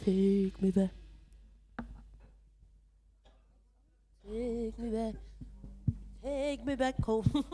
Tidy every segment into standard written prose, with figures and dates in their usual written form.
Take me back. Take me back. Take me back home.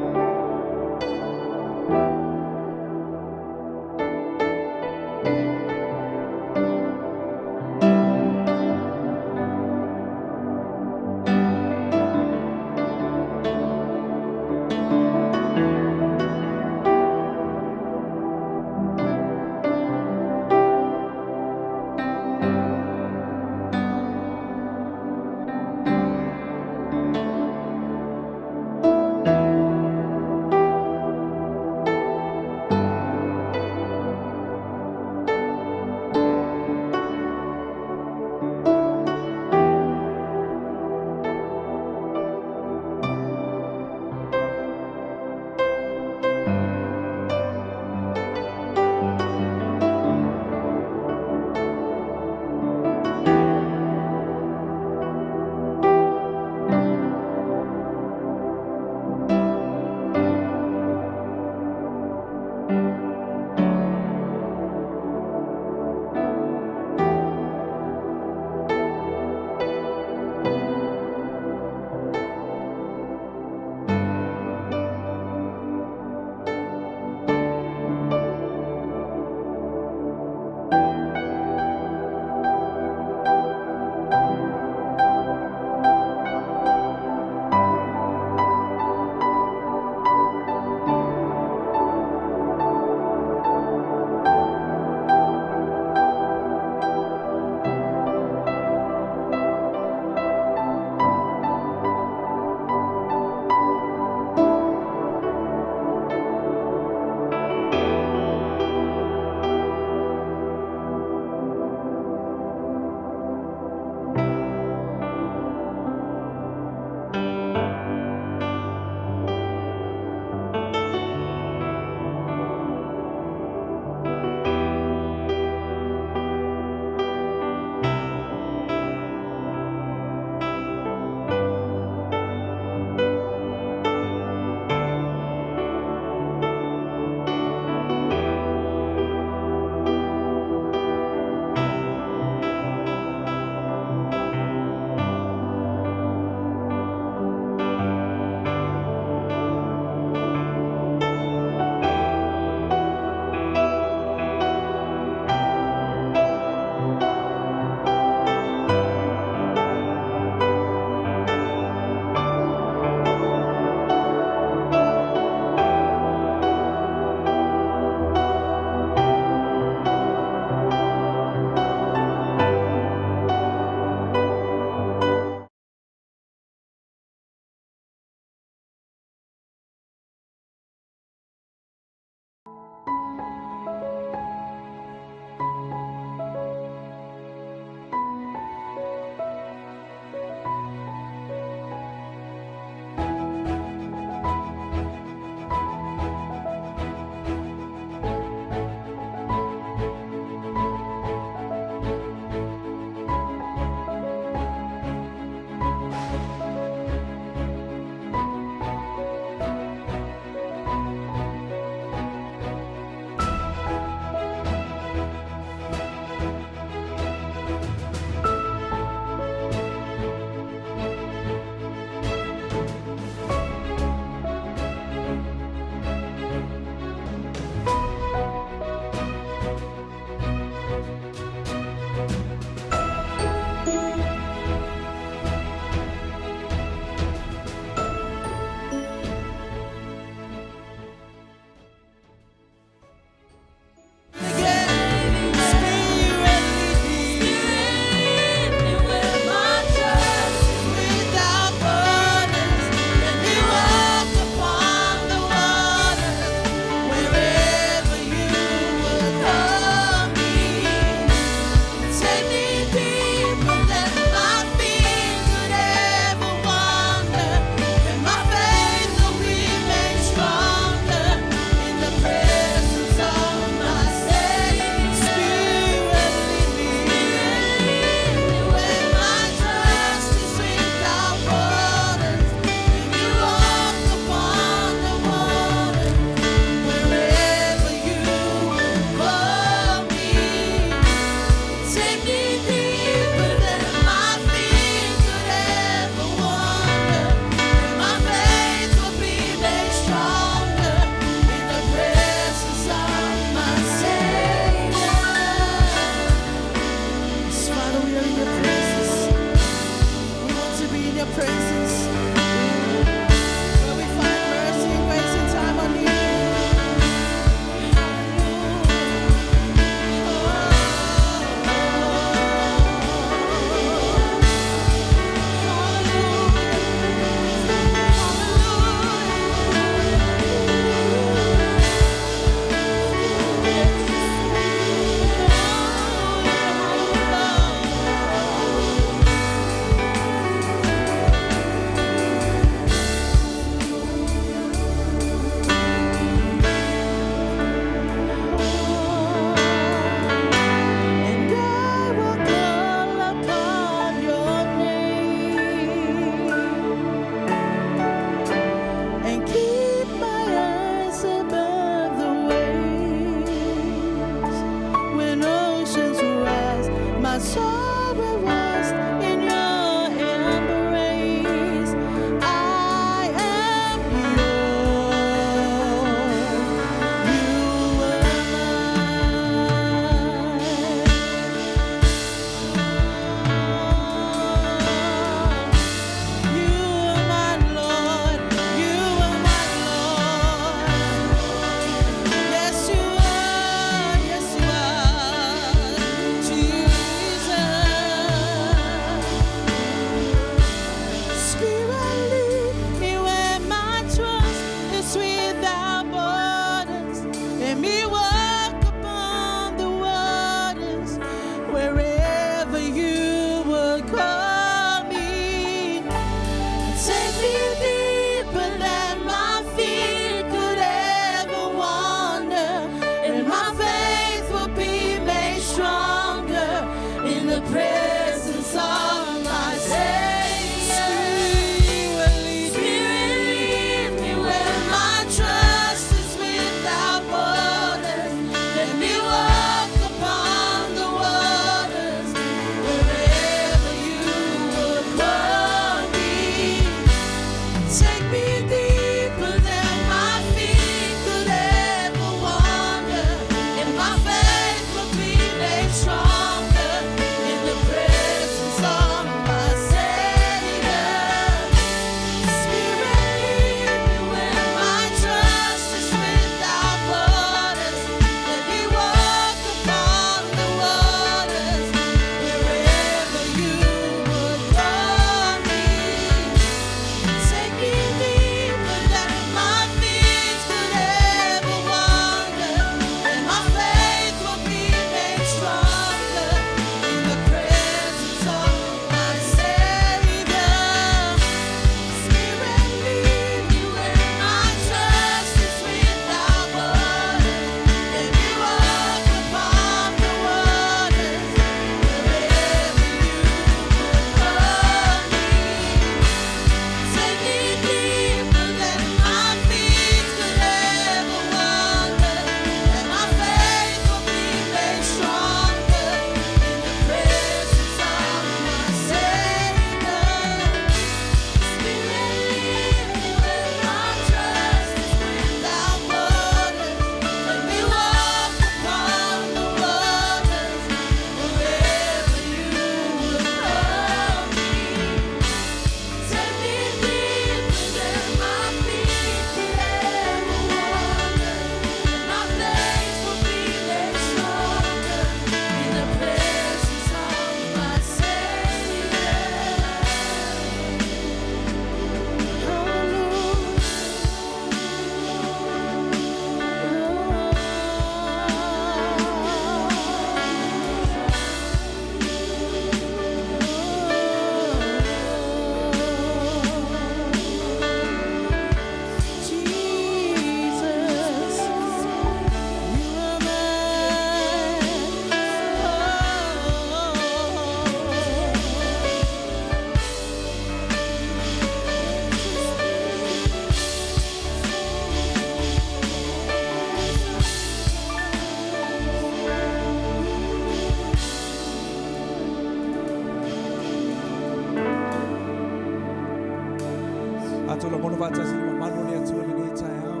Tātou la ngona wātasi ma malu le atua le nei tai au.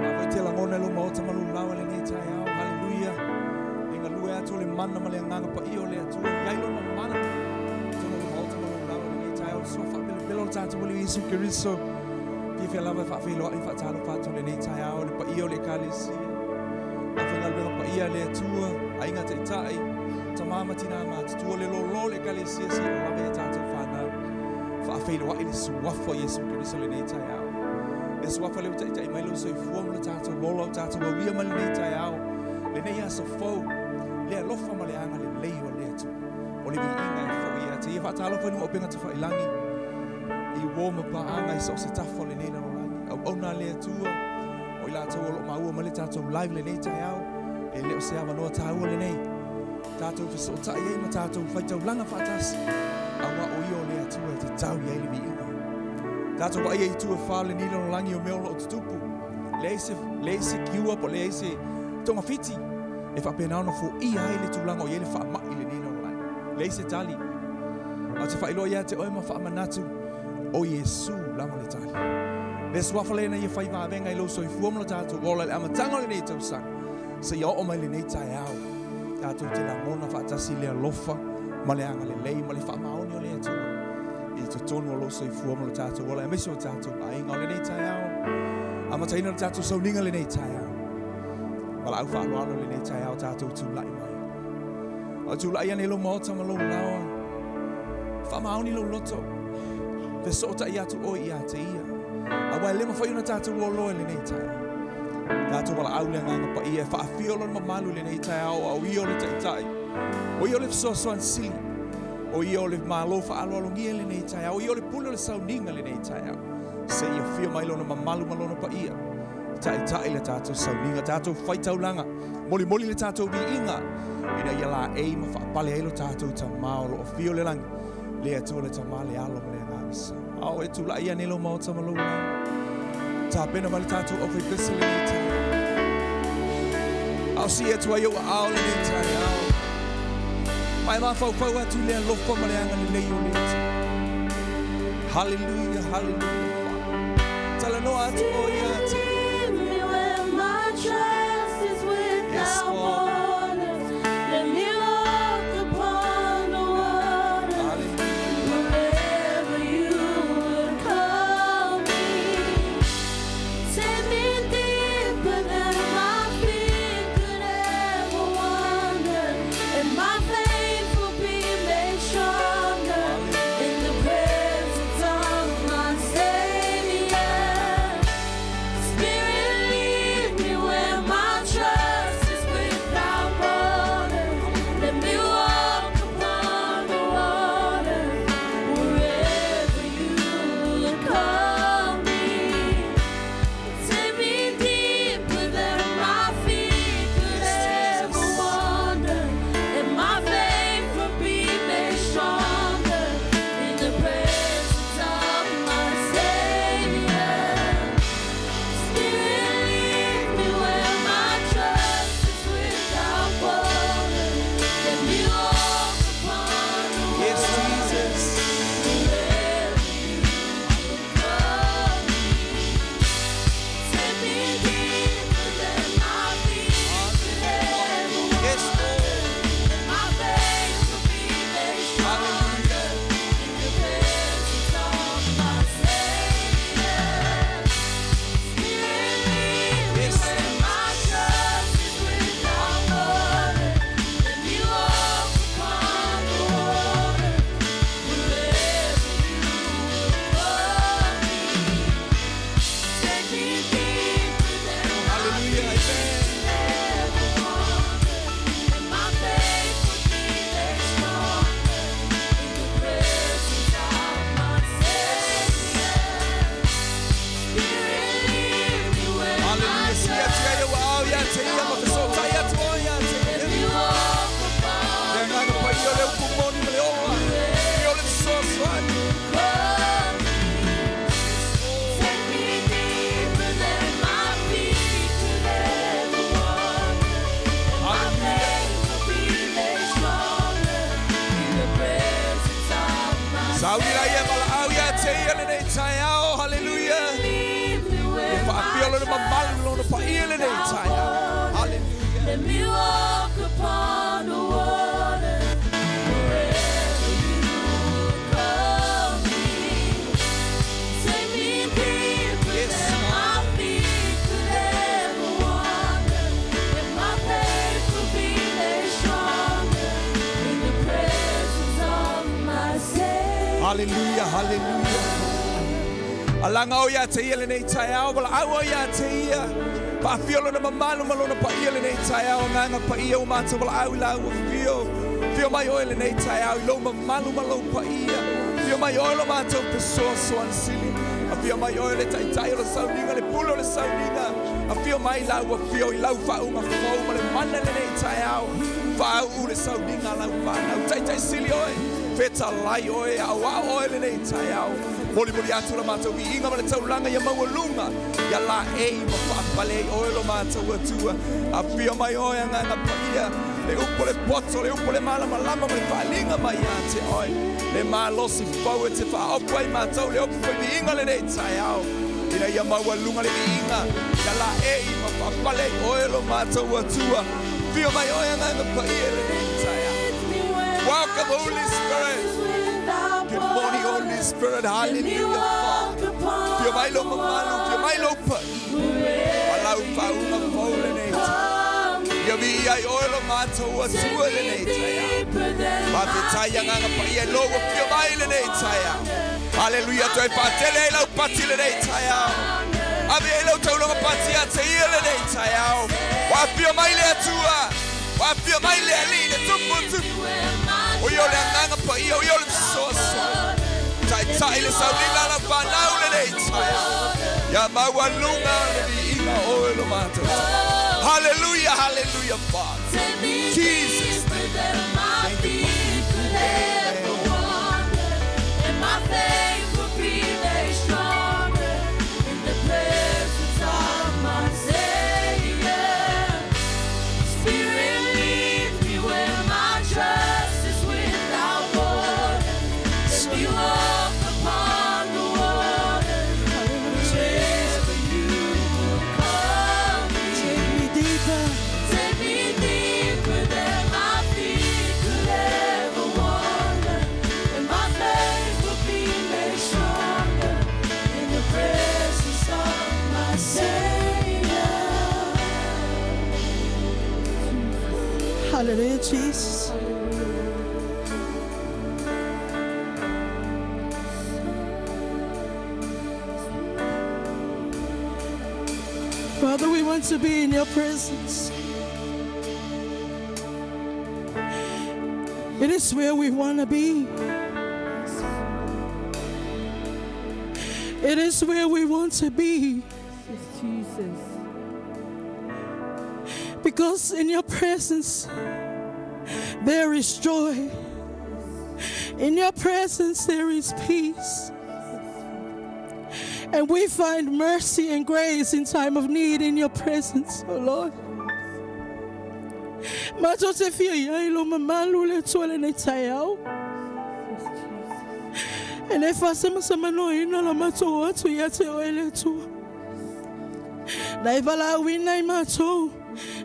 Nā vai te la ngona lo maota malu lawa le nei tai au. Hallelujah. Inga lue atua le mana ma le anganga pa iyo le atua. Yailo na mana. Tuna lo maota malu lawa le nei tai au. So whapele pelo tātou mali Yesu Kiriso. Pia lava whawhilo ai whatalo whātou le nei tai au. Le pa iyo le kālesia. Awhenga luenga pa ia le atua. Ainga te tai. Ta mama tina ngā tutua le lolo le kālesia si o lava e tātou whanau. Whaafeilo ai le suafa Yesu Kiriso le nei tai au. Le suafa leo tai mai lo soi fuam le tātou lolo tātou awia ma le nei tai au. Le nei aso fau. Le alofa ma le anga le leo le atu. O le vi inga e fau ia. Te ia whaatalo whanu o penga te whailangi. I woma pa anga i so se tafo le nei lano langi. Au auna le atua. O i la tau olo maua ma le tātou live le nei tai au. E leo se awa noa tāua le nei. Tātou fiso tai ei ma tātou whaitau langa whaatasi. Awa o io le atua te tau i eile vi inga. Tātou wa ia i tua whao le nila no langi o meolo o tutupu. Le eise kiua po le eise tonga fiti. E whapenao na fu i ai le tūlanga o iele wha mai le nila no langi. Le eise tali. A te whailo ia te oema wha manatu o Yesu lama le tali. Le swafa le na ia whai venga i lo soi fuamla tātou ola le amatanga le nei tau sang. Se ia o mai le nei tai au. Tātou te la ngona whaatasi le alofa. Ma le anga le lei, ma le whaamaoni o le atua. I te tonu o loso i fuama le tātou ola. E mesi o tātou ainga o le nei tai au. Ama taina le tātou Sauniga le nei tai au. Wala au whaaloalo le nei tai au tātou tūlai mai. O tūlai ane lo maota ma lo lawa. Whaamaoni lo loto. Te sota i atu o i a te ia. A wai lema whaiuna tātou o loe le nei tai au. Tātou wala au le nganga pa ia. Whaafiolo ma malu le nei tai au. Au i o le tai tai. O i o le fisoasoan sili. O i o le malo whaalolongia le nei tai au. O i o le pule o le Sauniga le nei tai au. Se ia fia mai lona mamalu malona pa ia. Tai le tātou Sauniga. Tātou whaitau langa. Moli moli le tātou vi inga. Ina ia la ei ma whaapale eilo tātou ta maolo. O fio le langi. Le atua le ta male alo ma le ngangasa. Au e tula ia nilo maota malo langa. Tā pena ma le tātou o whai pese le nei tai au. Au si e tua iau au le nei tai au. Mai ma fau atu le alofa ma le anga le lei o le atu. Hallelujah, hallelujah. Tala no atu o ia te. Leave me where my trust is without borders. Let me walk upon the water. Wherever you would call me. Take me deeper than my feet could ever wander. And my faith will be made stronger in the presence of my Savior. Spirit, lead me where my Sauniga ia malao ia te ia le nei tai au. Hallelujah. E whaapio lona mamalu lona pa ia le nei tai au. Hallelujah. Let me walk upon the water wherever you call me. Take me deeper than my feet could ever wander. And my faith will be made stronger in the presence of my Savior. Hallelujah, hallelujah. Alanga o ia te ia le nei tai au. Wala au o ia te ia. Pa fio lona mamalu malona pa ia le nei tai au. Nganga pa ia o mata wala au lau o fio. Fio mai o le nei tai au. Lo mamalu malo pa ia. Fio mai o lo mata o pesoa soan sili. A fio mai o le tai tai o le Sauniga. Le pulo le Sauniga. A fio mai lau o fio i lau fa unga fau. Ma le mana le nei tai au. Fa au le Sauniga lau fa. Nau tai tai sili oi. Feta lai oi. Awa oi le nei tai au. Moli atu la mata wi inga male tau langa ya maua lunga ya la ei ma whaapale o lo mata watua a fia mai oi a nganga paia le upo le poto le upo le malama lama le whaalinga mai ate oi le maa losi fau e te wha opu ai matau le opu wi inga le nei tai au ina ya maua lunga le wi inga ya la ei ma whaapale o lo mata watua fia mai oi a nganga paia le nei tai au. Welcome Holy Spirit. Good morning, Holy Spirit. Hallelujah. Fio mai lo mamalu, fio mai lo pai. Walau fau na fole nei tai. Ia vi ai oilo mata ua tua le nei tai. Faafetai nganga pai e logo fio mai le nei tai. Hallelujah. Toi patele lau pati le nei tai. Ave e lau taulonga pati a te ia le nei tai. Wa fio mai le atua. Wa fio mai le ali le tupu tupu. O yo le nganga pa yo yo le soso tai tai le Sauniga la panau le nei tai ya maua lunga le inga o lo mata. Hallelujah, hallelujah, Father. Jesus, thank you. And my faith will be made stronger in the presence of my Savior. Spirit, lead me where my trust is without border. Let me walk upon the water wherever you call me. Take me deeper than my feet could ever wander. And my faith will be made stronger in the presence of my Savior. Hallelujah, Jesus. Father, we want to be in your presence. It is where we want to be. It is where we want to be. Jesus. Because in your presence, there is joy. In your presence, there is peace. And we find mercy and grace in time of need in your presence, oh Lord. And if I say,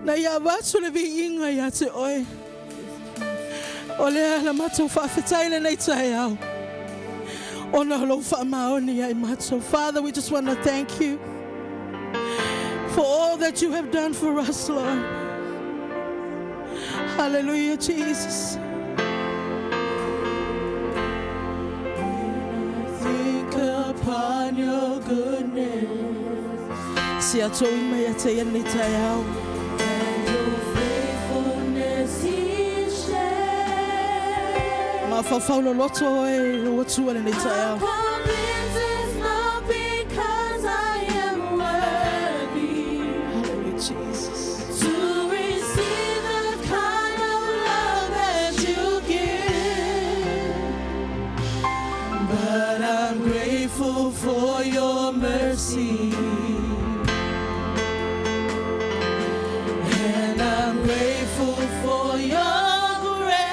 na ya batho le inga ya te oi ole la mato faafetai le nei tai au ona lo fa maoni ai mato. Father, we just want to thank you for all that you have done for us, Lord. Hallelujah, Jesus. Think upon your goodness. Si a toi mai a te ia nei tai au. Ma fa faulo loto e lo tua le nei tai au. Hallelujah, Jesus. To receive the kind of love that you give. But I'm grateful for your mercy. And I'm grateful for your grace.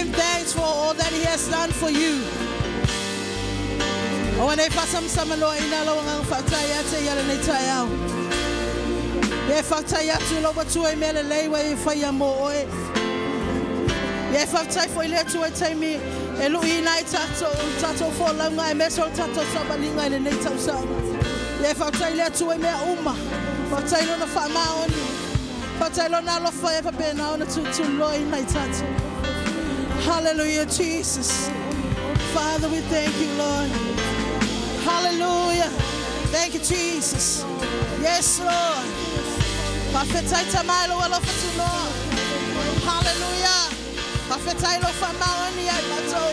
him thanks for all that he has done for you. O nei fasam samalo ina lo ngang faafetai ate yale nei taiao. Ye faafetai atu lo watu e mele leiwa e whaia mo oe. Ye faafetai fo ile tu e taimi e lu ina i tato fo launga e meso tato sabalinga i nei tausanga. Ye faafetai ile tu e mea uma. Faafetai lo na whaamaoni. Faafetai lo na alofa e papena ona tu lo ina i tato. Hallelujah, Jesus. Father, we thank you, Lord. Hallelujah. Thank you, Jesus. Yes, Lord. Faafetai tamailo alofa tu Lord. Hallelujah. Faafetai lo whaamaoni ai mato.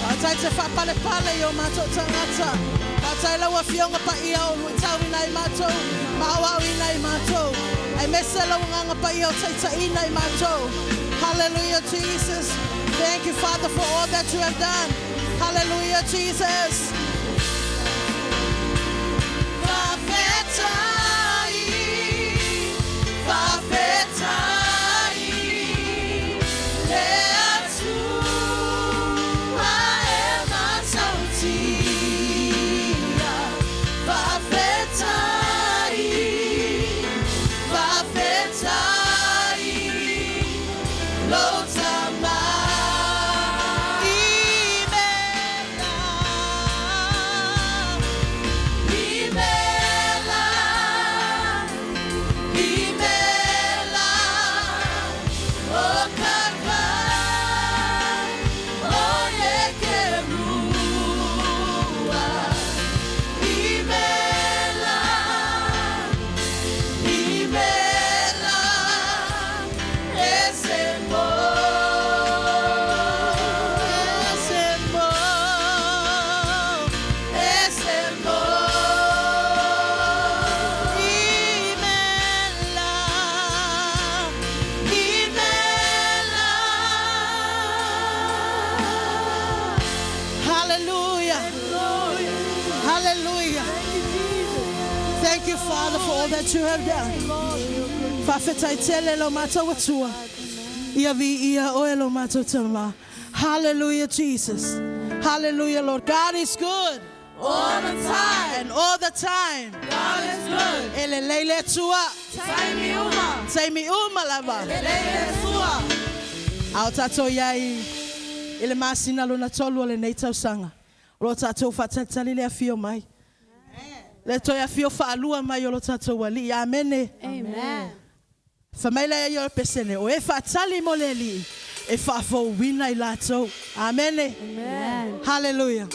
Faafetai te whapale yo mato tangata. Faafetai la wafionga pa ia o luitau ina i mato. Maawau ina i mato. Ai mese la wanganga pa ia o taita ina i mato. Hallelujah, Jesus. Thank you, Father, for all that you have done. Hallelujah, Jesus. Faafetai, faafetai, lea tua e matautia. Faafetai, faafetai, lotama. Thank you, Father, for all that you have done. Faafetai tele lo mato watua. Ia vi ia oe lo mato tama. Hallelujah, Jesus. Hallelujah, Lord. God is good. All the time. And all the time. God is good. Ele leile tua. Taimi uma. Taimi uma lava. Leile tua. Au tato yai. Ele masina lo na tolu ole nei tausanga. Lo tato fatatali le afio mai. Le toia fio faalua mai o lo tato wali. Amen. Amen. Famaila ya yo pesene. O e fatali moleli. E fafo wina ilato. Amen. Amen. Hallelujah.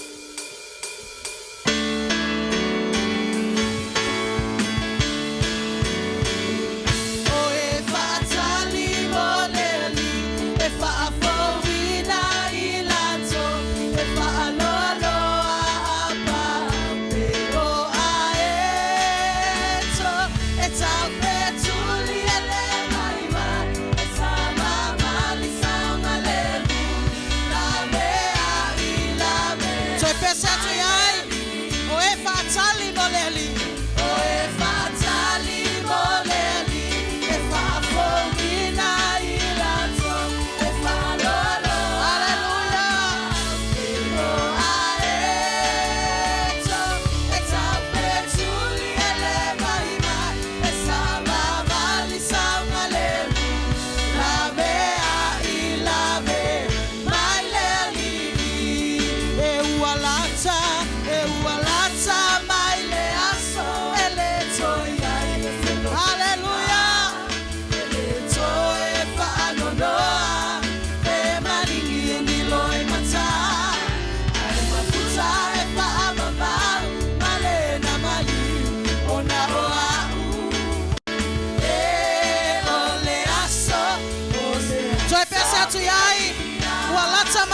Walata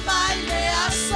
mai le aso.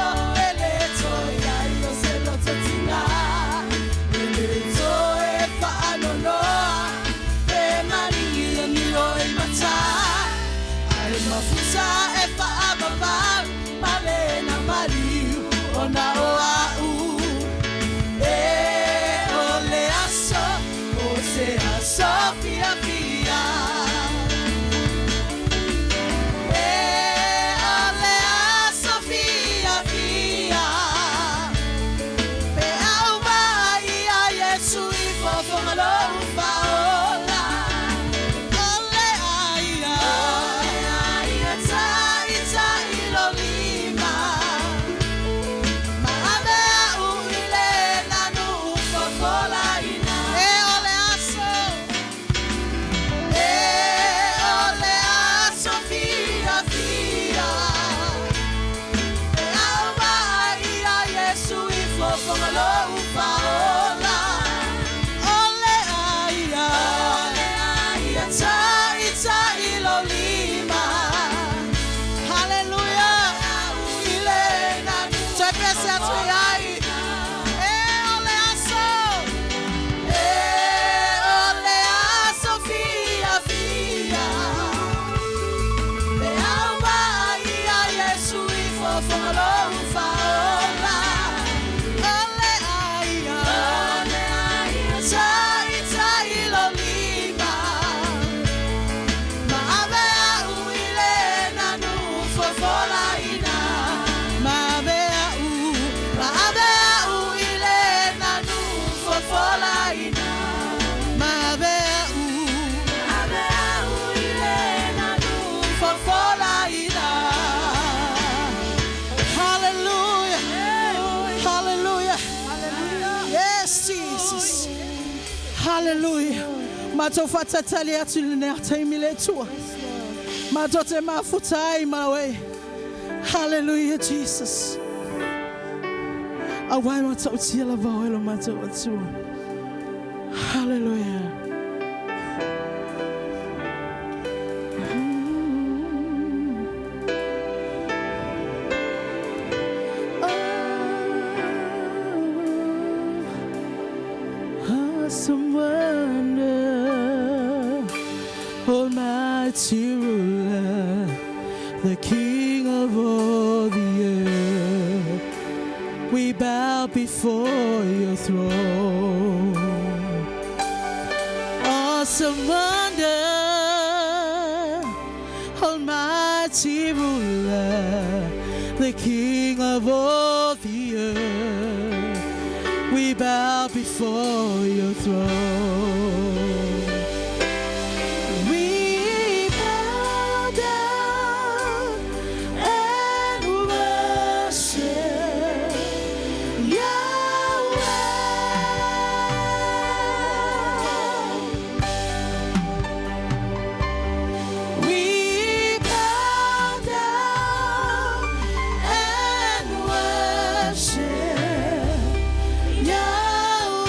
Hallelujah. Matofata talia tulinata imiletua. Matote mafutai mawe. Hallelujah, Jesus. Awai matautia la bawelo matautua. Hallelujah. Awesome wonder, Almighty ruler, the King of all the earth, we bow before your throne. Awesome wonder, Almighty ruler, the King of all the earth, we bow before your throne. We bow down and worship Yahweh. We bow down and worship Yahweh.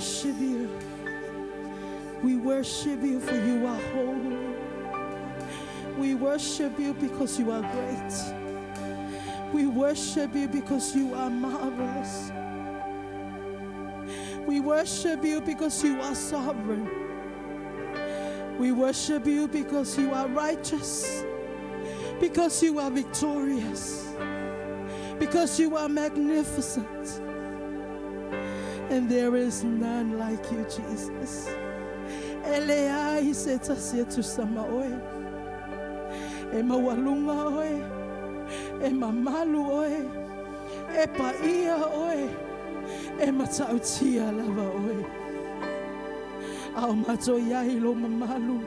worship you. We worship you for you are holy. We worship you because you are great. We worship you because you are marvelous. We worship you because you are sovereign. We worship you because you are righteous, because you are victorious, because you are magnificent. And there is none like you, Jesus. Elea seta setu sama oe. E mawalunga oe. E mamalu oe. E paia oe. E matautia lava oe. Ao mato iai lo mamalu.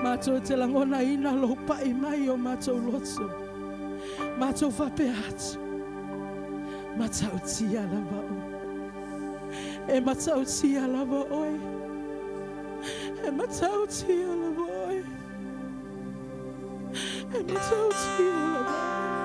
Mato te langona ina lo pai mai o mato loto. Mato fapeat. Matautia lava oe. E matautia lava oe. E matautia lava oe. E matautia lava oe.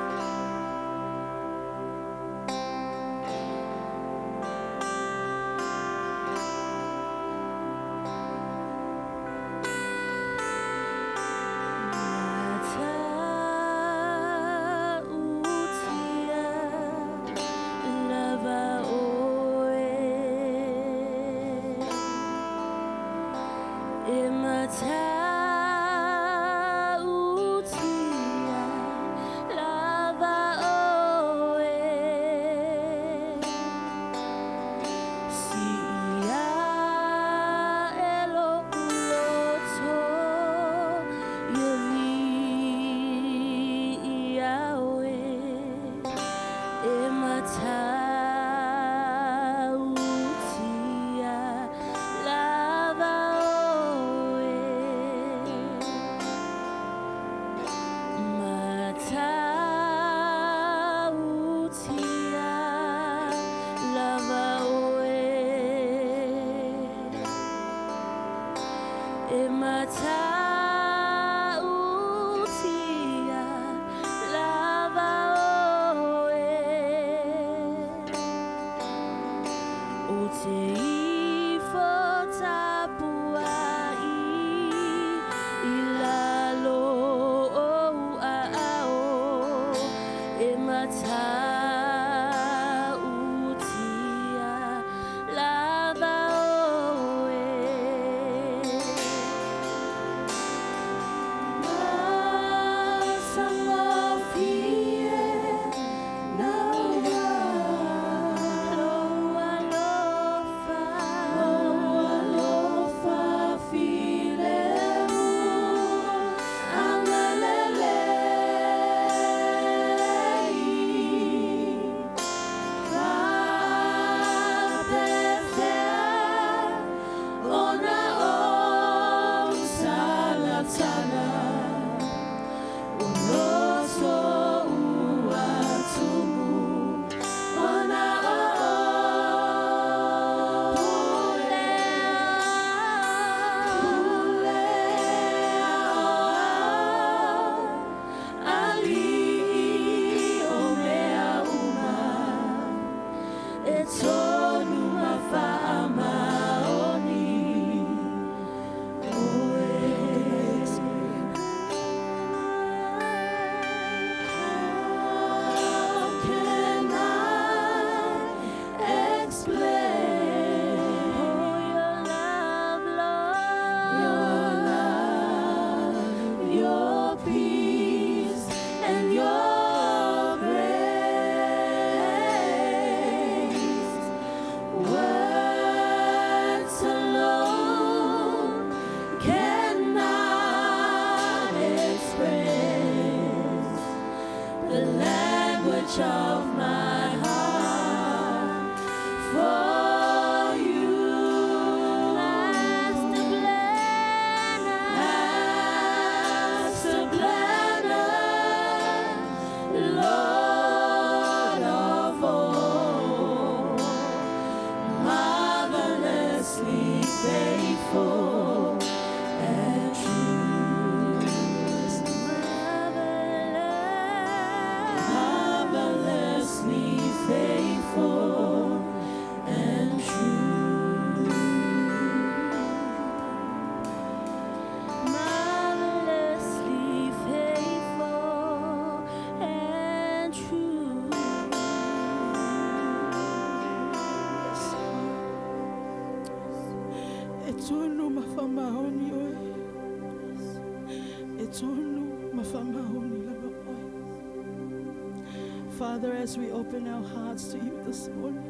Father, as we open our hearts to you this morning,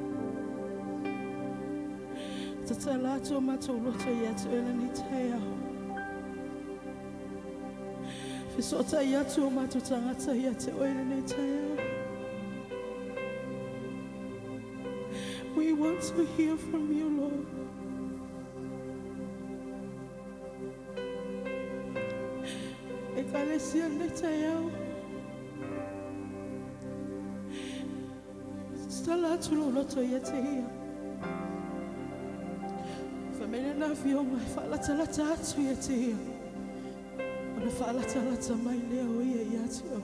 tatalato matoloto yatu elanitaya. Fisota yatu matutangata yatu elanitaya. We want to hear from you, Lord. Ekalesia netaya. Loto yetea. Family na vyo mai fala tala tatu yetea. Ona fala tala tamai leo ye yatu.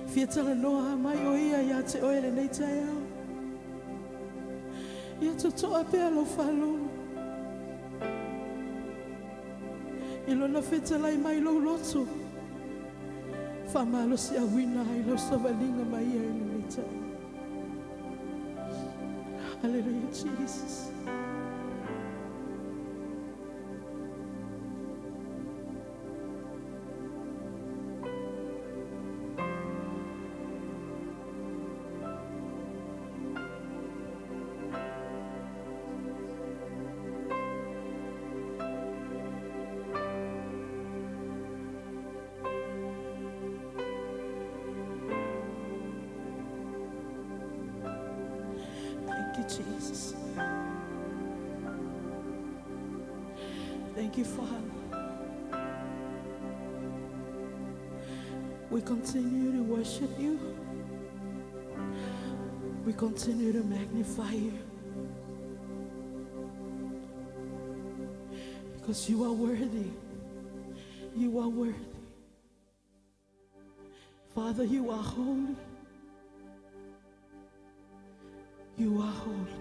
Fietala noa mai oia yate oile neitaya. Yatu toa pelo falo. Ilona fietala mai lo loto. Famalo si awina ilo sabalinga maya ilimita. Hallelujah, Jesus. Jesus. Thank you, Father. We continue to worship you. We continue to magnify you. Because you are worthy. You are worthy. Father, you are holy. You are holy.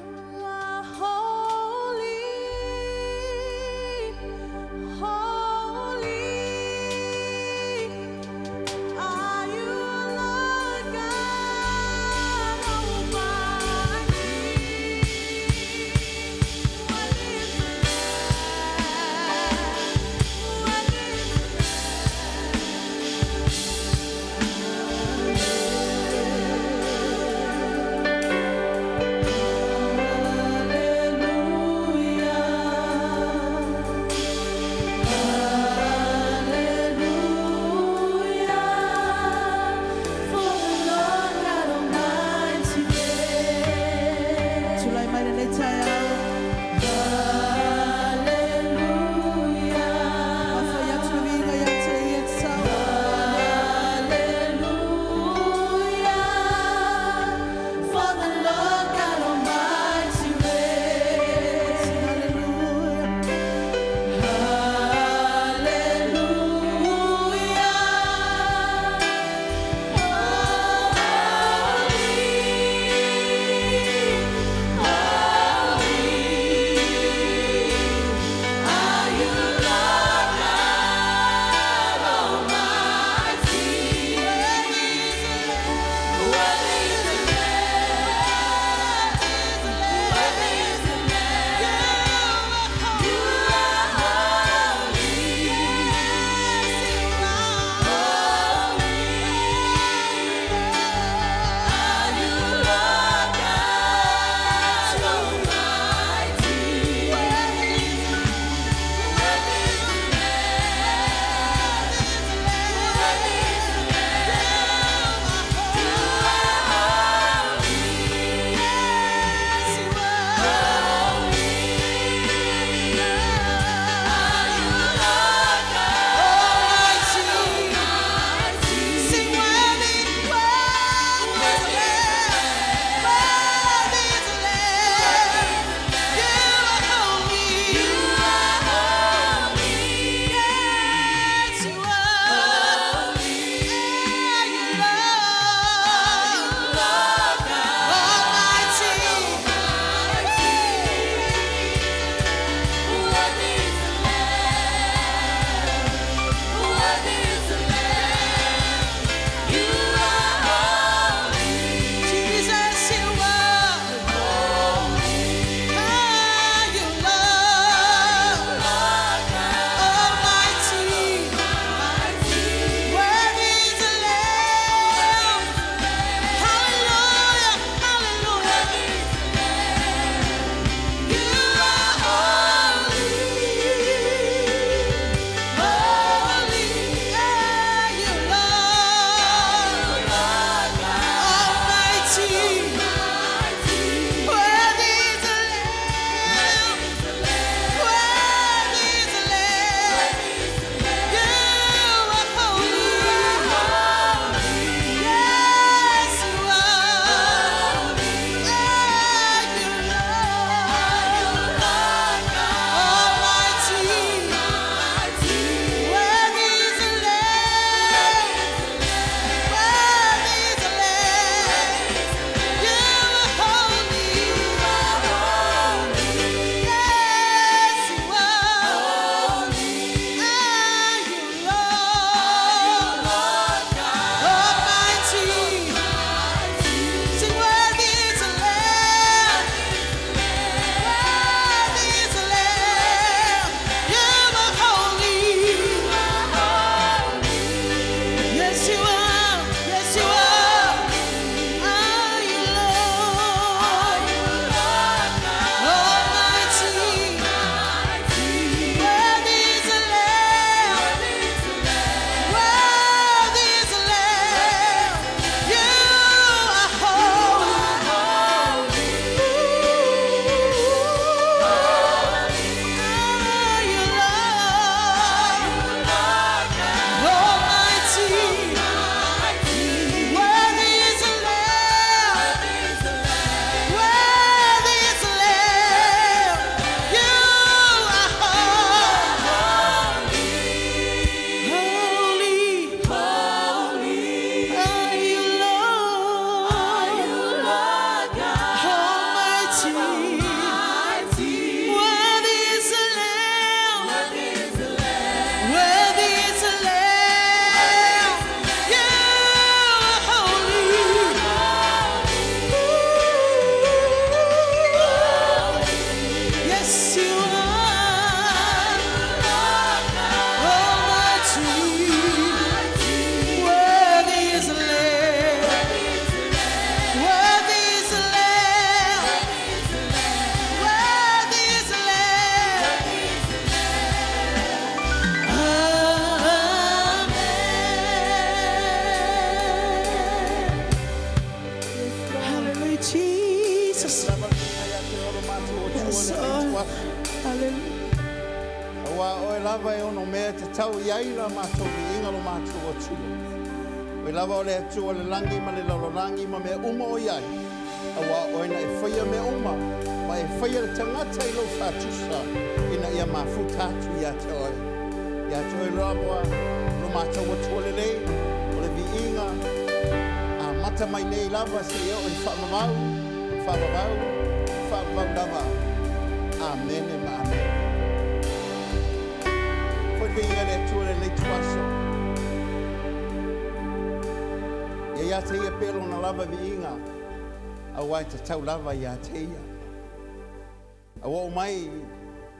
You are holy, holy. Are you Lord God Almighty? What is the Lamb? What is the Lamb? lava e ono mea te tau iai la mātou ki inga lo mātou o tua. Oi lava o le atua le langi ma le lalorangi ma mea uma o iai. Awa oina e whaia mea uma, ma e whaia le tangata i lo whātusa ina ia mawhutatu ia te oi. Ia te oi loa moa, lo mātou o tua le nei, o le vi inga, a mata mai nei lava si eo i whamamau lava. Amen e ma amen. Foi vinga le atua le nei tuaso. Ia te ia pelo na lava vi inga, a wai te tau lava ia te ia. A wau mai,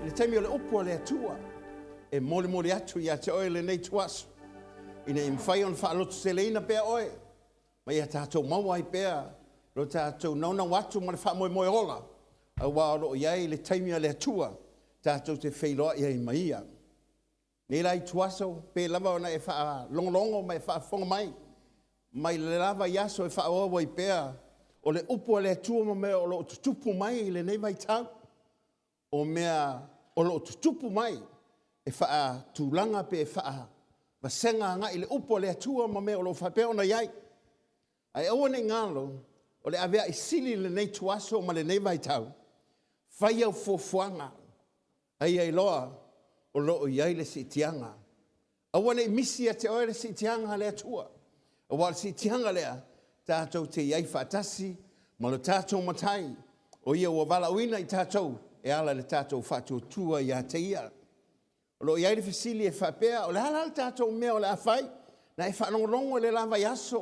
le taimi o le upo le atua, e mole atu ia te oe le nei tuaso. Ina i mwhai on whaalotu se leina pēr oe. Ma ia tātou mawai pēr, lo tātou nauna watu ma le wha ola. A wā olo iai le taimi o le atua, tātou te whailoa ia i maia. Nei lai tuaso, pē lava ona e wha longolongo mai wha whonga mai. Mai le lava iaso e wha oa i pēr, o le upo le atua ma mea o lo tutupu mai le nei vai tau. O mea o lo tutupu mai e wha tūlanga pe e wha wasenga nga i le upo le atua ma mea o lo whapea ona iai. Ai aua nei ngalo, o le avea i sili le nei tuaso ma le nei vai tau. Whai au fofuanga, ai loa o lo iai le sitianga. Aua nei misi a te oe le sitianga le atua. Aua le sitianga lea, tātou te iai whatasi, ma lo tātou matai, o ia ua wala uina i tātou, e ala le tātou whatua tua i a te ia. O lo iai le fisili e whapea, o le ala le tātou mea o le awhai, na e whanongonongo le lava yaso,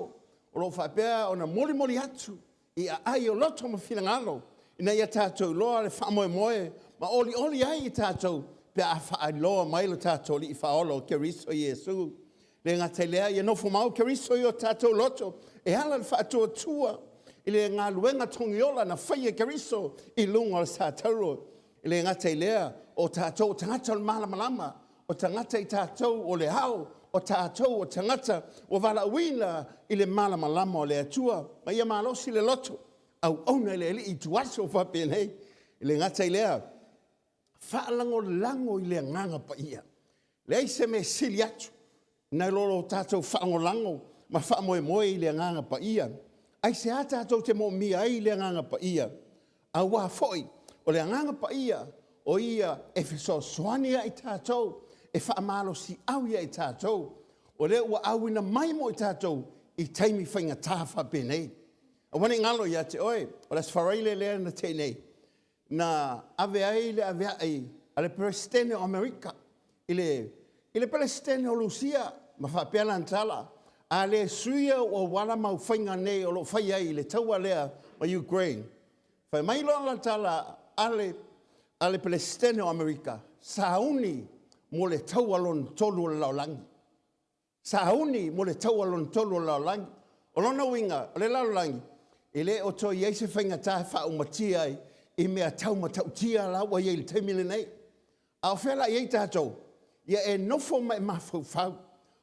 o lo whapea o na moli atu, i a ai o loto ma whilangalo, ina ia tātou loa le whamoe, ma oli ai i tātou, pe a whaai loa mai lo tātou li i whaolo ke riso i Jesu. Le ngā te lea, ia nofo mau ke riso i o tātou loto, e ala le whaatua tua, i le ngā luenga tongiola na whaia ke riso i lunga o tātauro. I le ngā te lea, o tātou tangata o malama, o tangata i tātou o le hao, o tātou o tangata o wala uina i le malama o le atua, ma ia malosi le loto, au auna le li i tuaso whapenei. I le ngā te lea, whaalango i le nganga pa ia. Le eise me sili atu, nai lolo tātou whaangolango, ma whaamoe i le nganga pa ia. Ai se a tātou te mo mia i le nganga pa ia. A wā foi, o le nganga pa ia, o ia e whiso soania i tātou, e whaamalo si au ia i tātou, o le ua auina mai mo i tātou, i taimi whainga tāwha penei. A wane ngalo ia te oe, o le sfaraile lea na tenei, na ave ai, a le presidente o Amerika, i le presidente o Lucia, ma whapela antala, a le suia o wala mau whainga nei o lo whai ai le taua lea ma Ukraine. Whai mai loa tala a le presidente o Amerika, sauni mo le taua lon tolu o laulangi. Sauni mo le taua lon tolu o laulangi. O lona winga, o le laulangi, i le o toi eise whainga tae wha umatia ai, i mea tau matautia la wa iei le teimile nei. A o whela iei tātou, ia e nofo mai mawhau,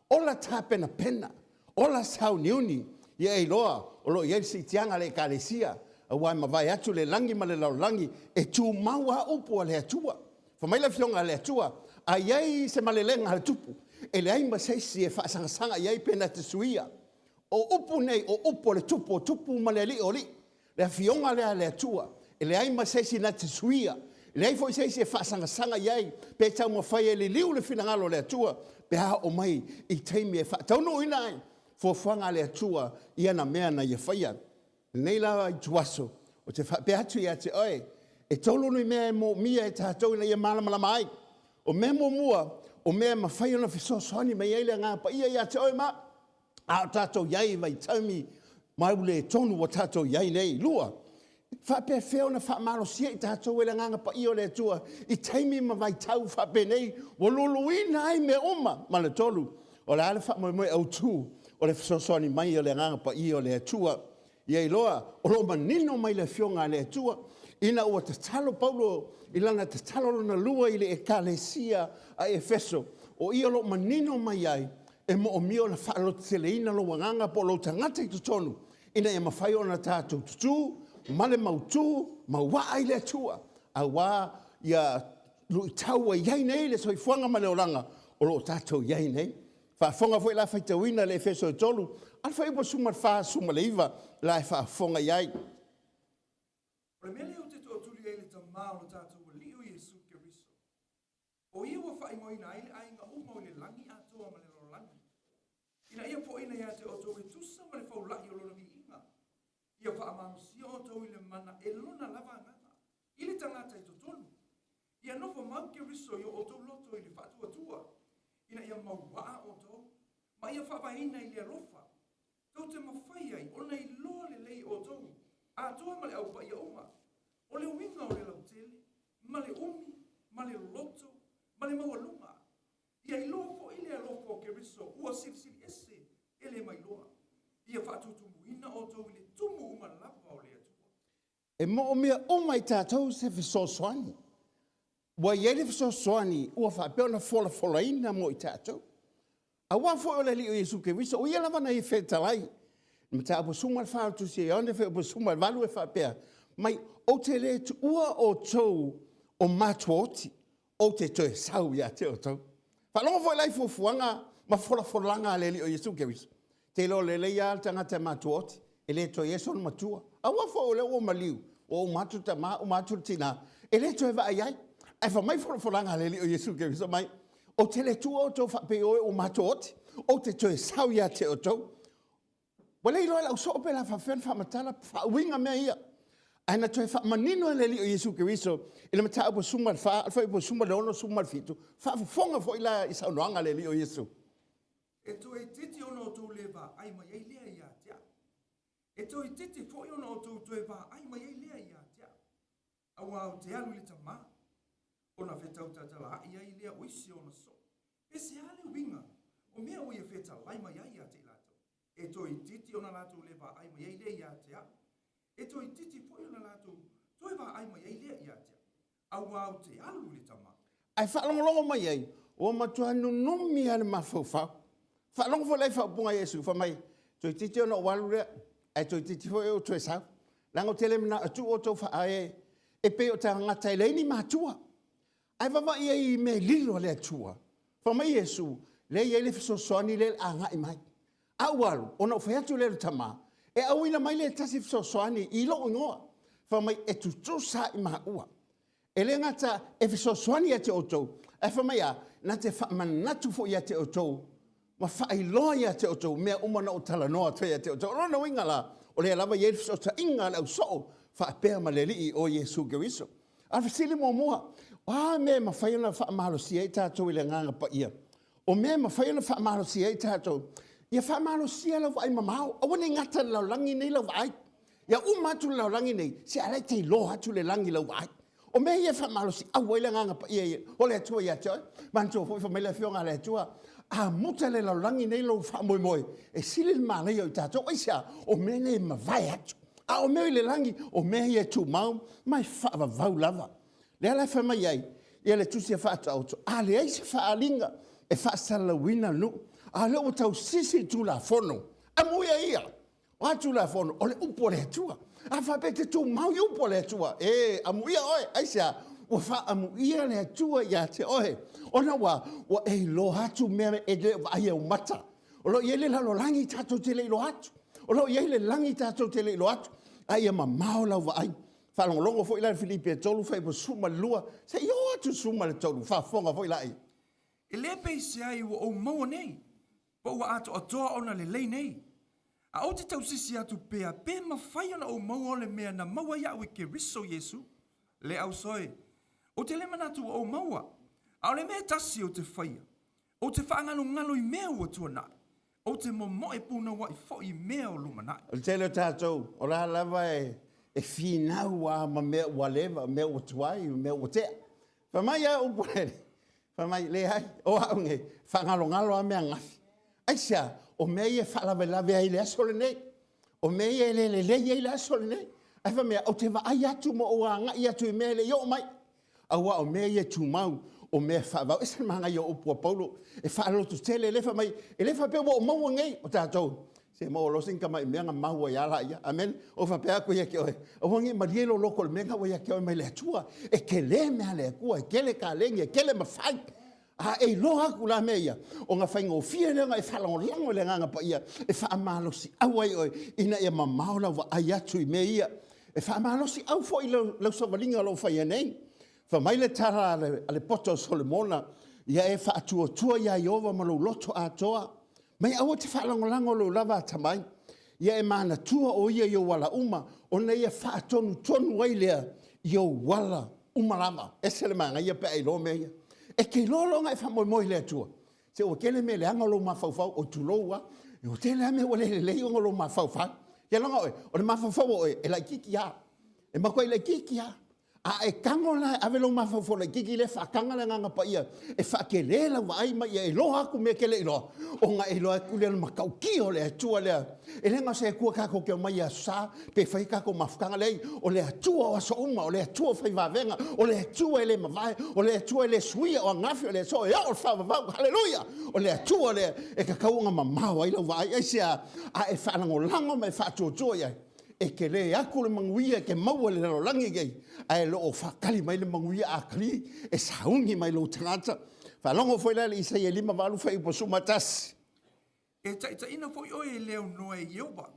ola tāpena pena, ola sau niuni, ia e loa, o lo iei si tianga le kālesia, a wai mawai atu le langi ma le laulangi, e tū maua upu a le atua. Whamaila whionga le atua, a iei se malelenga le tupu, e le aima seisi e whaasangasanga iei pena te suia. O upu nei, o upu le tupu, o tupu ma le li o li, le whionga le atua, e le aima seisi na te suia, le ai foi seisi e whaasangasanga iei, pe tau ma whai e li liu le whinangalo le atua, pe ha o mai i teimi e wha. Tau no ina ai, fuafuanga le atua i ana mea na ia whaia. Nei lawa i tuaso, o te pe atu i a te oe, e tolu nui mea e mo mia e tātou ina ia malamalama ai. O mea mo mua, o mea ma whai ona whisosoni mai eile ngā pa ia i a te oe ma, a tātou iai vai taumi, mai ule tonu o tātou iai nei, lua. Whape wheo na whaamaro sia i tātou ele nganga pa io le tua, i taimi ma vai tau whape nei, wa lulu ina ai me oma, ma le tolu. O le ale whamoe au tū, o le whisosoni mai o le nganga pa io le tua. Iei loa, o lo manino mai le whionga le tua, ina ua te talo Paulo, ilana te talo lona lua i le ekalesia a Efeso, o ia lo manino mai ai, e mo o mio na whaalot tele ina lo wanganga po lo tangata i tutonu, ina e mawhai o na tātou tutu, male mautu, ma wā ai le tua, a wā ia lui tau iai nei le soifuanga ma le oranga o lo tātou iai nei. Whaafonga fwoi la whaitawina le Efeso tolu. Al whai po suma wha suma le iwa la e whaafonga iai. O le mele o te tō tuli e le tamā o le tātou o liu Jesu Keriso. O ia wa whaingoina ai le ainga uma o le langi atoa ma le lorangi. Ina ia po ina ia te o tō e tusa ma le whaulai o lona vi inga. Ia whaamamusia o tō i le mana e lona lava ngata. I le tangata i totonu. Ia nofo mau Keriso i o tō loto i le whaatua tua. Ina ia mauwaa o tō. Ma ia whawaina i le rofa. Tō te mawhai ai, o nei loa le lei o tō. A toa ma le au pa ia uma. O le winga o le lautele, ma le umi, ma le loto, ma le maualunga. Ia i loa fo i le alofo o Keriso, ua sirisiri ese, e le mai loa. Ia whaatutumuina o tō i le tumu uma lava o le atua. E mo o mea uma i tātou se whisoswani. Wa iele whisoswani, ua whaapeo na fola ina mo i tātou. A wafo o le li o Jesu Keriso, o ia lavana i whetalai. Mta apo suma le whaatu si e onde whe apo suma le walu e whaapea. Mai o te le tu ua o tau o matuoti, o te toe sau ia te o tau. Whalonga fo lai fuanga ma fola le li o Jesu Keriso. Te lo le leia tangata matuoti, e le toe eson matua. A wafo o le o maliu, o matu tama, o matu tina, e le toe va ai. E fa mai fola le li o Jesu Keriso mai. O te le tua o tau whapeo o matuoti, o te toe sau ia te o tau. Wale ilo la uso pe la fafen fa matala fa winga me ia. Ana toe fa manino le li o Jesu Keriso, ina mata po suma fa po suma lono suma fitu. Fa fonga fo ila isa noanga le li o Jesu. E toi titi ono tō leva ai mai ei lea ia tia. E toi titi fo ono tō tueva ai mai ei lea ia tia. Awa o te alu le tama. Ona whetau tatala ai ai lea oisi ona so. E se ale winga, o mea o ia wheta lai mai ai ia te lato. E toi titi ona lato leva ai mai ei lea ia tia. E toi titi fo ona lato tueva ai mai ei lea ia tia. Awa o te alu le tama. Ai fa longo mai ai, o matua no nomi ale mafaufa. Fa longo fo lai fa punga Jesu fa mai. Toi titi ona walu le, ai toi titi fo o toe sau. Lango tele mna atu o to fa ai e pe o ta ngata le ni matua. Ai va vai ai me lilo le atua. Fa mai Jesu, le ye le so soni le anga i mai. Awalu, ona fa atu le tama. E awina mai le tasi so soni i lo ngoa. Fa mai e tu sa i ma ua. E le ngata e so soni ate o to. E fa mai a na te fa manatu fo ia te o to. Ma fa i lo ia te o to me uma na o tala noa te ia te o to. Ona winga la, o le lava ye so ta inga la so fa pe ma le li o Jesu Keriso. Al fasili mo moa. Ah, me ma fa na fa malo si e tato i le nganga pa ia. O me ma fa na fa malo si e tato. Ia fa malo si la vai mamau. O woni ngata la langi nei la vai. Ia umatu la langi nei. Si ala te lo atu le langi la vai. O me ia fa malo si a wele nganga pa ia. O le tua ia toi. Manto fo fa me le fionga le tua. A muta le la langi nei lo fa moi moi. E sile mala ia tato. O sia o me ne ma vai atu. A o me le langi o me ia tu mau mai fa va vau lava. Le ala fa mai ai. Ia le tusi fa auto. A le ai se fa alinga e fa sala wina no. A le o tau sisi tu la fono. A muia ia. O tu la fono. O le upo le tua. A fa pete tu mau i upo le tua. E a muia oe. Aisia. O fa a muia le tua ia te oe. Ona wa. O e lo hatu mea e le vai au mata. O lo iele la lo langi tato te le lo hatu. O lo iele langi tato te le lo hatu. Ai ma maola wa ai. Whalongolongo fo ila Filipe tolu fai po suma lua. Se yo atu suma le tolu. Whafonga fo ila ai. E le pei se ai wa o maua nei. Pa ua ato atoa ona le lei nei. A o te tau sisi atu pea pe ma whai ona o maua o le mea na maua ia ue Keriso Jesu. Le au soe. O te le manatu o maua. A o le mea tasi o te whaia. O te whaangano ngalo i mea ua tuana. O te momo e puna wa i fo i mea o lumana. O te leo tātou. O la lava e finau wa ma mea ua leva. Mea ua tuai. Mea ua tea. Whamai a upurere. Whamai le hai. O haunge. Whangalo ngalo a mea ngafi. Aisia. O mea e whalawe lawe ai le asole nei. O mea e le ai le asole nei. Ai whamea. O te wa ai atu mo o a ngai atu i mea le yo mai. Awa o mea e tu mau. O mea whaavau. Esa manga i o upua paulo. E whaalotu tele. E lefa mai. E lefa pe o maua ngei. O tātou. Se mo lo sing kama menga mau ya la ya. Amen. O fa pe ko ya ke oi. O wangi marielo lo ko menga wa ya ke oi mai le tua. E ke le me le ku e ke le ka le nge ke le ma fai. A e lo ha ku la me ya. O nga fa ngo fie le nga e fa lo lango le nga pa ia. E fa malo si au ai oi ina e ma mau la wa ai tu me ia. E fa malo si au fo i lo so valinga lo fa ia nei. Fa mai le tara ale poto Solomona. Ia e fa tua tua ya Jehova ma lo loto a toa. Mai awa te whaalangolango lo lava tamai. Ia e mana tua o ia yo wala uma. O na ia whaatonu tonu wailea yo wala uma lama. E sele manga ia pe ai lo mea. E ke lolonga e whamoimoi lea tua. Se o kele me leanga lo mawhauwhau o tuloua. E o te lea me wale le leionga lo mawhauwhau. Ia longa oe. O le mawhauwhau oe e lai kiki ya. E mako e lai kiki ya. A e kangola ave lo mafafo le kiki le fakanga le nganga pa ia e fakele la vai mai e loha ku me kele lo o nga e lo ku le makau ki o le tua le e le nga se ku ka ko ke mai sa pe fai ka ko mafkanga le o le tua o so uma o le tua fai va venga o le tua le mavai o le tua le sui o ngafi le so e o fa va haleluya o le tua le e ka ka nga mama wa ilo vai e sia a e fa ngo lango me fa tu ia e ke le aku le manguia ke mau le lo langi gei ai lo o fakali mai le manguia akali e saungi mai lo tangata fa longo foi le isa ye lima valu fai po sumatas E ta ina foi o e leo no e yoba.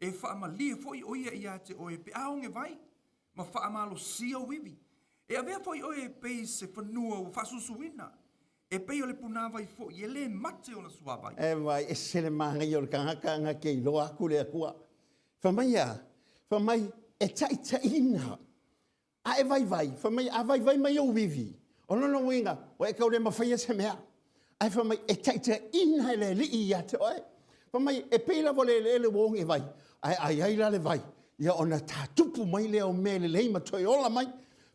E fa amali foi o ia te o e pe aonge vai. Ma fa amalo sia wivi. E ave foi o e pe se fanua o fa susuina. E pe o le puna vai foi e le mate o na sua vai. e vai e se le manga yo kanga ke lo aku le akua fa mai e ta ina a e vai fa mai a vai mai o vivi o no winga o e ka le mafai se mea ai fa mai e ta ina le li ia te oi fa mai e pela vole le wong e vai ai la le vai ia ona ta tupu mai le o me le ma toi ola mai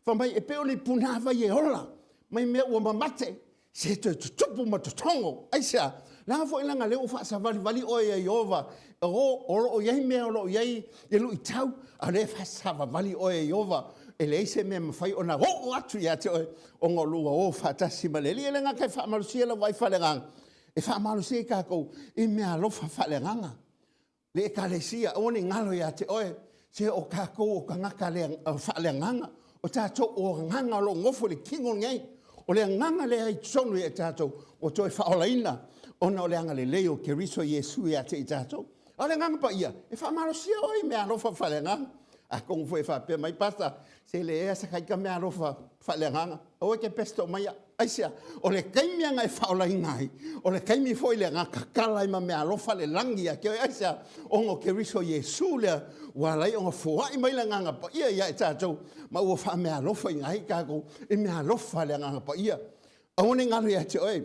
fa mai e pe o le puna vai e ola mai me o mamate se te tupu ma tongo ai sa la fo ina ngale o fa sa vali o e Jehova o ye me o ye e lu itau a le fa sa vali o e Jehova e le se me fai ona o atu ya te o ngolu o fa ta si male le nga ka fa malusia la vai fa le gang e fa malusia ka ko e me alo fa le ganga le ka le sia o ni ngalo ya te oe se o ka ko o ka ngaka le fa le ganga o ta to o nganga lo ngofo le kingo ngai o le nganga le ai sonu e ta to o to fa ola ina ona o le anga le leo ke riso Yesu ya te tato o le nganga pa ia e fa malusia o me alo fa le ganga a kong foi fa pe mai pasta se le e sa kai ka me alo fa le ganga o ke pesto mai aisia o le kaimi nga e fa ola ngai o le kaimi foi le ngaka kala ma me alo fa le langi ke aisia o ngo ke riso Yesu le wala i o fo ai mai le nganga pa ia ia tato ma o fa me alo fa ngai ka ko e me alo fa le nganga pa ia o ne ngalo ya te oi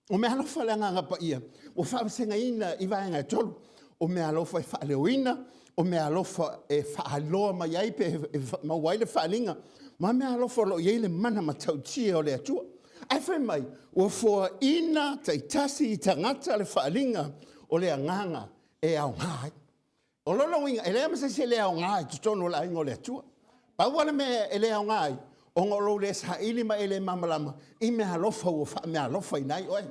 o me alo fa le nganga pa ia o fa se ngai ina i va nga tolu o me alo fa le wina o me alofa e whaaloa mai ai pe ma waile whaalinga. Ma me alofa lo iele mana ma tautia o le atua. Ai whai mai, o fua ina taitasi i tangata le whaalinga o le anganga e au ngai. O lolo winga, e lea masa se le au ngai, tutono la ingo le atua. Pa wale me e le au ngai, o ngolo le sa ili ma ele mamalama, i me alofa o me alofa inai oe.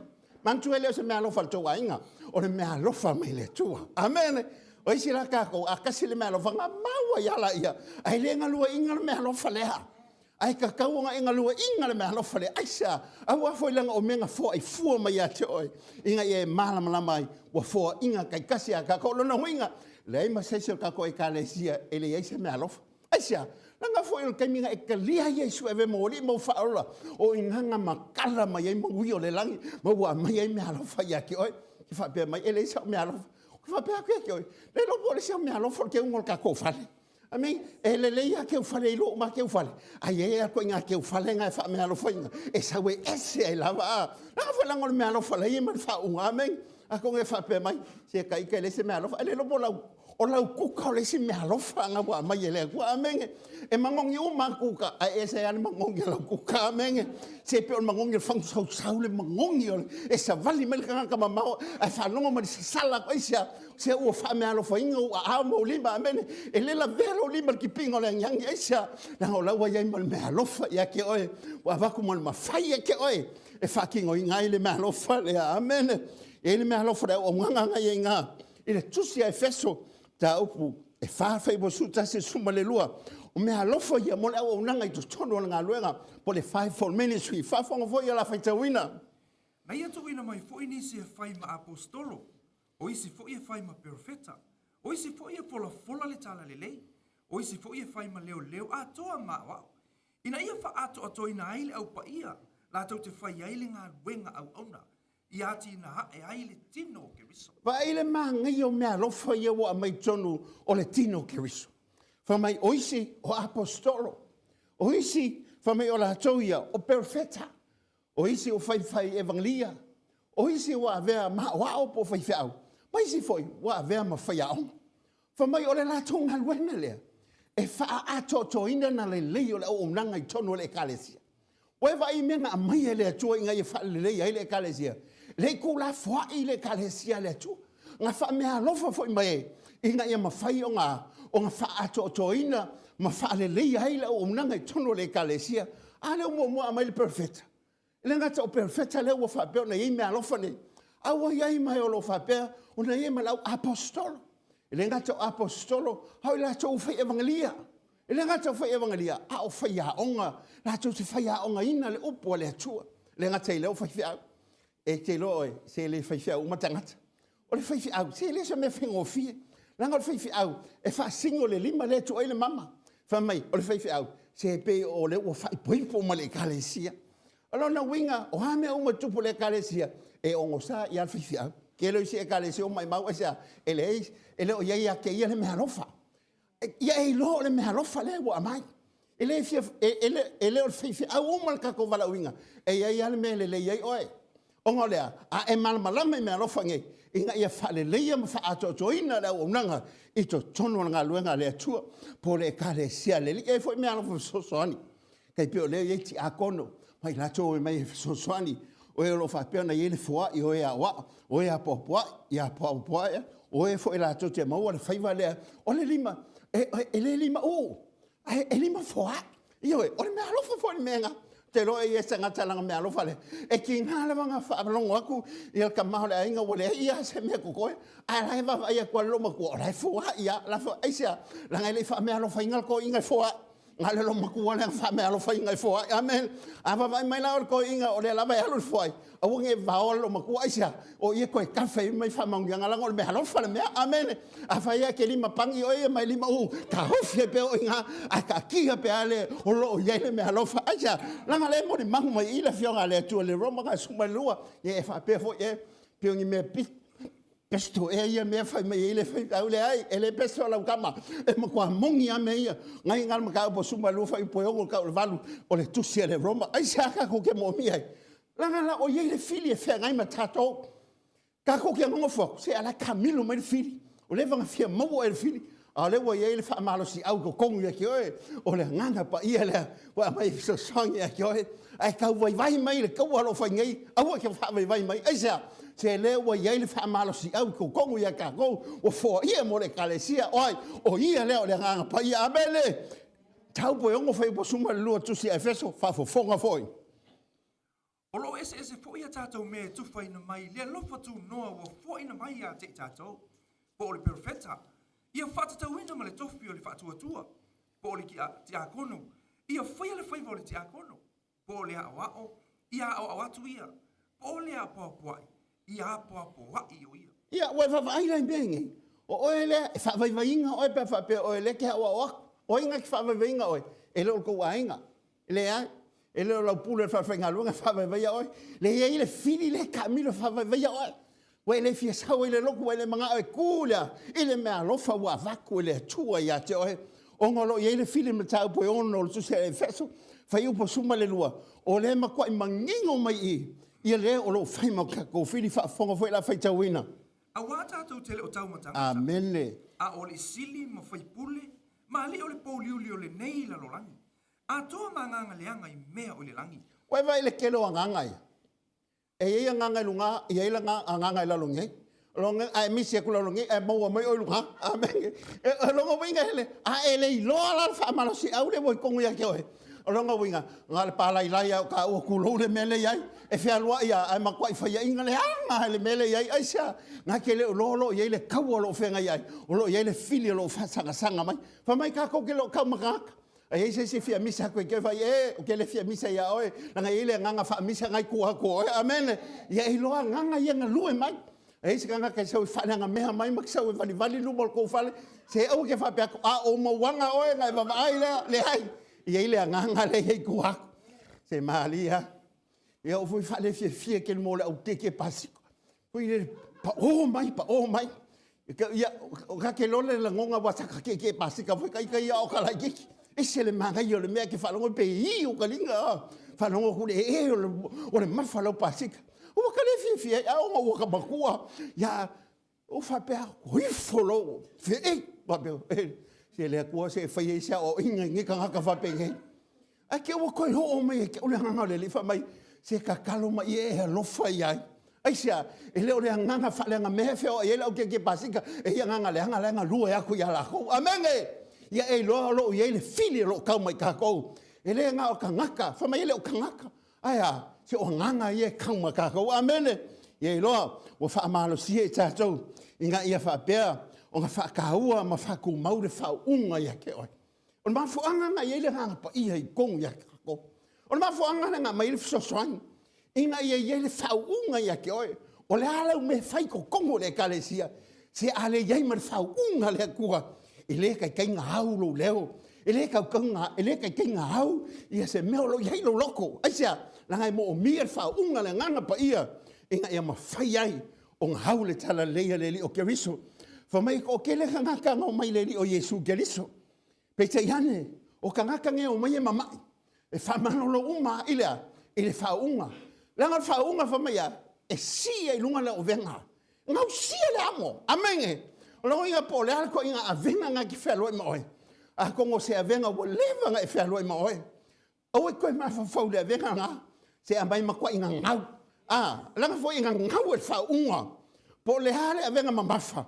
Mantu e leo se me alofa le toa inga, o le me alofa mai le atua. Amen. O isi la kako a kasi le me alofa nga maua yala ia. Ai le ngalua inga le me alofa leha. Ai ka kau nga ngalua inga le me alofa le aisa. Au afo ilanga o menga fo ai fua mai ate oi. Inga ie malama mai wa fo inga kai kasi a kako lona huinga. Le ai masaisi kako e ka le sia ele aisa me alofa. Aisa. Langa fo il kaiminga e ka lia Yesu eve mori mo faola. O inganga makala mai ai mangui o le langi. Maua mai ai me alofa ia ki oi. Ki fa pe mai ele isa me alofa. Fa pe ke oi le lo pole se me alo for ke un ka ko fale a mí ele le ya ke fale lo ma ke fale ai e ko nga ke fale nga fa me alo fainga e sa we ese ai la va la fa la ngol me alo fale e man fa un amen a ko nge fa pe mai se kai ke le se me alo ele lo pola o la ku ka le se me alo fa nga wa mai ele ku amen e mangong yu ma ku ka e se an mangong ya ku ka amen se pe on mangong ya fang sau sau le mangong yo e sa vali mel ka ma a fa no ma sala ko sia se o fa me alo fa ingo a mo lima amen e le la vero lima ki pingo le yang sia na o la wa ya mal me alo fa ya ke oi wa va ku mal ma fa ya ke oi e fa kingo ngai le me alo fa le amen e le me alo fa o nganga nga i le tusi a Efeso ta upu e faafetai mo suta se suma le lua o me alofa ia mo le au unanga i tono ngā luenga po le fivefold ministry fafonga fo ia la faitawina. Na ia tu ina mai fo ini se fai ma apostolo. O isi fo ia fai ma perfeta. O isi fo ia fola le tala le lei. O isi fo ia fai ma leo a toa ma wa. Ina ia fa ato ina ai le au pa ia. La tau te fai ai le ngā wenga au ona. Ia ati ina ha e ai le tino ke riso. Pa ile ma ngai o me alofa ia wa mai tonu o le tino ke riso. Fa mai o isi o apostolo. O isi fa mai o la toia o perfeta. O isi o fai evangelia. O isi o avea ma wao po fai fiau. Ma isi foi o avea ma fai au. Fa mai o le la tonga luenga lea. E fa ato ina na le leo le o nanga i tonu le kalesia. O e vai menga a mai le atua inga i fa le lei ai le kalesia. Le ku la fwa i le kalesia le atua. Nga fa mea lofa foi mai. Inga ia ma fai o nga fa ato ina ma fa le lei ai le o nanga i tonu le kalesia. Ale o mo mai le perfect. Le ngata o perfecta le o fa pe na i me alofa ni. A o ia mai o lo fa pe o na i me lau apostolo. Le ngata o apostolo hau la tau fai evangelia. Le ngata o fai evangelia a o fai a onga la tau te fai a onga ina le upo le atua. Le ngata i le o fai fiau. E te loe se le fai fiau umatangata. O le fai fiau se le se me fingo fie. Langa o le fai fiau e fa singo le lima le tu ai le mama. Fa mai o le fai fiau se pe o le o fai poipo ma le kalesia. Alo na winga o hame o matupu le kalesia e ongo sa ia fifia ke lo isi e kalesia o mai mau esa ele o ia ke ia le mehalofa ia e lo le mehalofa le wa mai ele fia ele o fifia o mal ka ko vala winga e ia le mele le ia oi ongo le a e mal malama mehalofa nge inga ia fa le ia ma fa ato ina le o nanga i to tono nga luenga le atua po le kalesia le e foi mehalofa so ani kai pe le ia ti akono mai la to mai soani o e lo fa pena ele foa i o e wa o e popoa ia popoa o e fo la to te mo le fai vale o le lima e le lima o e lima foa io o le me alo fo le menga te lo e esa ngata langa me alo fale e ki ngala vanga fa longo aku i el kamao le inga o le ia se me ko ko a la va ia ko lo mo ko la foa ia la fo aisia la ngai le fa me alo fa inga ko inga foa ngale lo makua le fa me alo fai ngai foi amen ava vai mai la ko inga o le la vai alo foi o nge va o lo makua isia o ye ko cafe mai fa mang nga la ngol me alo fa me amen ava ia ke lima pangi o ye mai lima u ka hofie pe o inga a ka ki pe ale o lo ye me alo fa isia la ngale mo ni mang mai ila fionga le tu le roma ka suma lua ye fa pe fo ye pe ngi me pi pesto e ia me fai me ele fai au le ai ele pesto la kama e mo kwa mongi a me ia ngai ngal ma ka po suma lu fai po o ka valu o le tusi le roma ai sa ka ko ke mo mi ai la o ye le fili e fe ngai ma tato ka ko ke ngo fo se ala kamilo me fili o le vanga fia mo e fili a le wo ye le fa malo si au ko kongu ya ke o le nganga pa ia le wa mai so song ya ke ai ka vai mai le ka wa lo fa ngai au ke fa vai mai ai sa se le wa ye le fa malo si au ko kongu ya ka go o fo ia mo le kalesia oi o ia le o le nganga pa ia abele tau po ngo fa po suma lu tu si Efeso fa fo fonga foi o lo ese fo ia tatou me tu fai na mai le lo fa tu no o fo ina mai ya te tatou po le perfecta ia fa tatou ina ma le tofi o le fa tua po le ki ti akono ia fai le fai le ti akono po le awao ia o atu ia po le apo ia po i o ia ia wa va vai la bengi o ele fa vai inga o pe fa pe o ele ke o inga ke fa vai inga o ele o ko ainga ele a ele o pule fa fa lunga fa vai o le ele fili le camilo fa vai o o ele fia sa o ele loku ele manga e kula ele me alofa wa vaku ele tua ia te o ngolo ele fili me tau po ono tu se Efeso fa eu po suma le lua o le ma ko mangingo mai ia le o lo fai ma ka ko fili fa fonga foi la fai tawina a wata tu tele o tau matanga amen a o le sili ma fai pule ma le o le poliuli o le nei la lo langi a to manganga le anga I mea o le langi wai vai le kelo nganga e ia nganga lunga ia la nganga la lunga longa ai mi se kula lunga e mo mai o lunga amen e longa winga hele a ele lo la fa malo si au le voi kongu ya ke o O longa winga, ngā le pālai lai au ka ua kulou le mele iai. E whea loa ia, ai makwai whaia inga le anga le mele iai. Ai sia, ngā ke le lo iai le kaua lo whenga iai. O lo iai le fili lo whasanga sanga mai. Whamai ka kou ke lo kau makaka. Ai se fia misa koe ke vai o ke le fia misa ia oe. Langa ile nganga wha misa ngai kua ko oe. Amen. Ia i loa nganga ia ngā lue mai. Ai se kanga kai sau whananga meha mai mak sau vali lumol ko whale. Se au ke whapea a o mawanga oe ngai wawai le hai. Ia ile nganga le hei kua. Se malia. Ia o fui whale fia ke mo le au teke pasiko. Fui le pa o mai. Ia o ka ke lole la ngonga wasaka ke pasika. Fui kai ia o kalai kiki. Ese le mangai o le mea ke whalongo pe i o kalinga. Whalongo kule o le mawhalau pasika. O waka le fia o ngā waka makua. Ia o whapea hoi wholo. Wapeo. Se lea kua se whaia isa o inga ngika ngaka whapea. A ke o koe ho o mai ke o le hanga le lifa mai. Se ka kalo mai e lofa iai. Aisia, e leo le nganga whalenga mehe wheo e lau ke pasika. E ia nganga le hanga lua e aku ia lako. Amenge! Ia e loa lo ia le fili lo kau mai ka kou. E le ngā o ka ngaka, whamai ele o ka ngaka. Aia, se o nganga ia kau mai ka kou. Amene. Ia e loa, o whaamalo si e tātou. I ngā ia whaapea, o ngā whaakaua ma whaaku maure whaunga ia ke oi. O ngā whaanga ngā ia le hanga pa ia i kongu ia ka kou. O ngā whaanga ngā mai le whasoswani. I ngā ia le whaunga ia ke oi. O le alau me whai ko kongu le kalesia. Se ale iai ma le whaunga le kua. Ele kai ngā hau lo leo. Ele kai ngā hau. Ia se meo lo iai lo loko. Aisia, langai mo o mia whaunga le nganga pa ia. Inga ia ma whai ai. O ngā hau le tala leia le li o Keriso. Whamai ko ke le ngaka ngā mai le li o Yesu Keriso. Pei ane, o ka ngaka nge o mai e mamai. E whamano lo uma ilea. Ele whaunga. Langa whaunga whamai a. E sia i lunga le o venga. Ngau sia le amo. Amenge. Lo inga po le alko inga avenga nga ki wheloi ma oe. A kongo se avenga wa lewa nga e wheloi ma oe. O e koe mawhawhau le avenga nga. Se amai makwa inga ngau. Langa fo inga ngau e whaunga. Po le hale avenga ma mawha.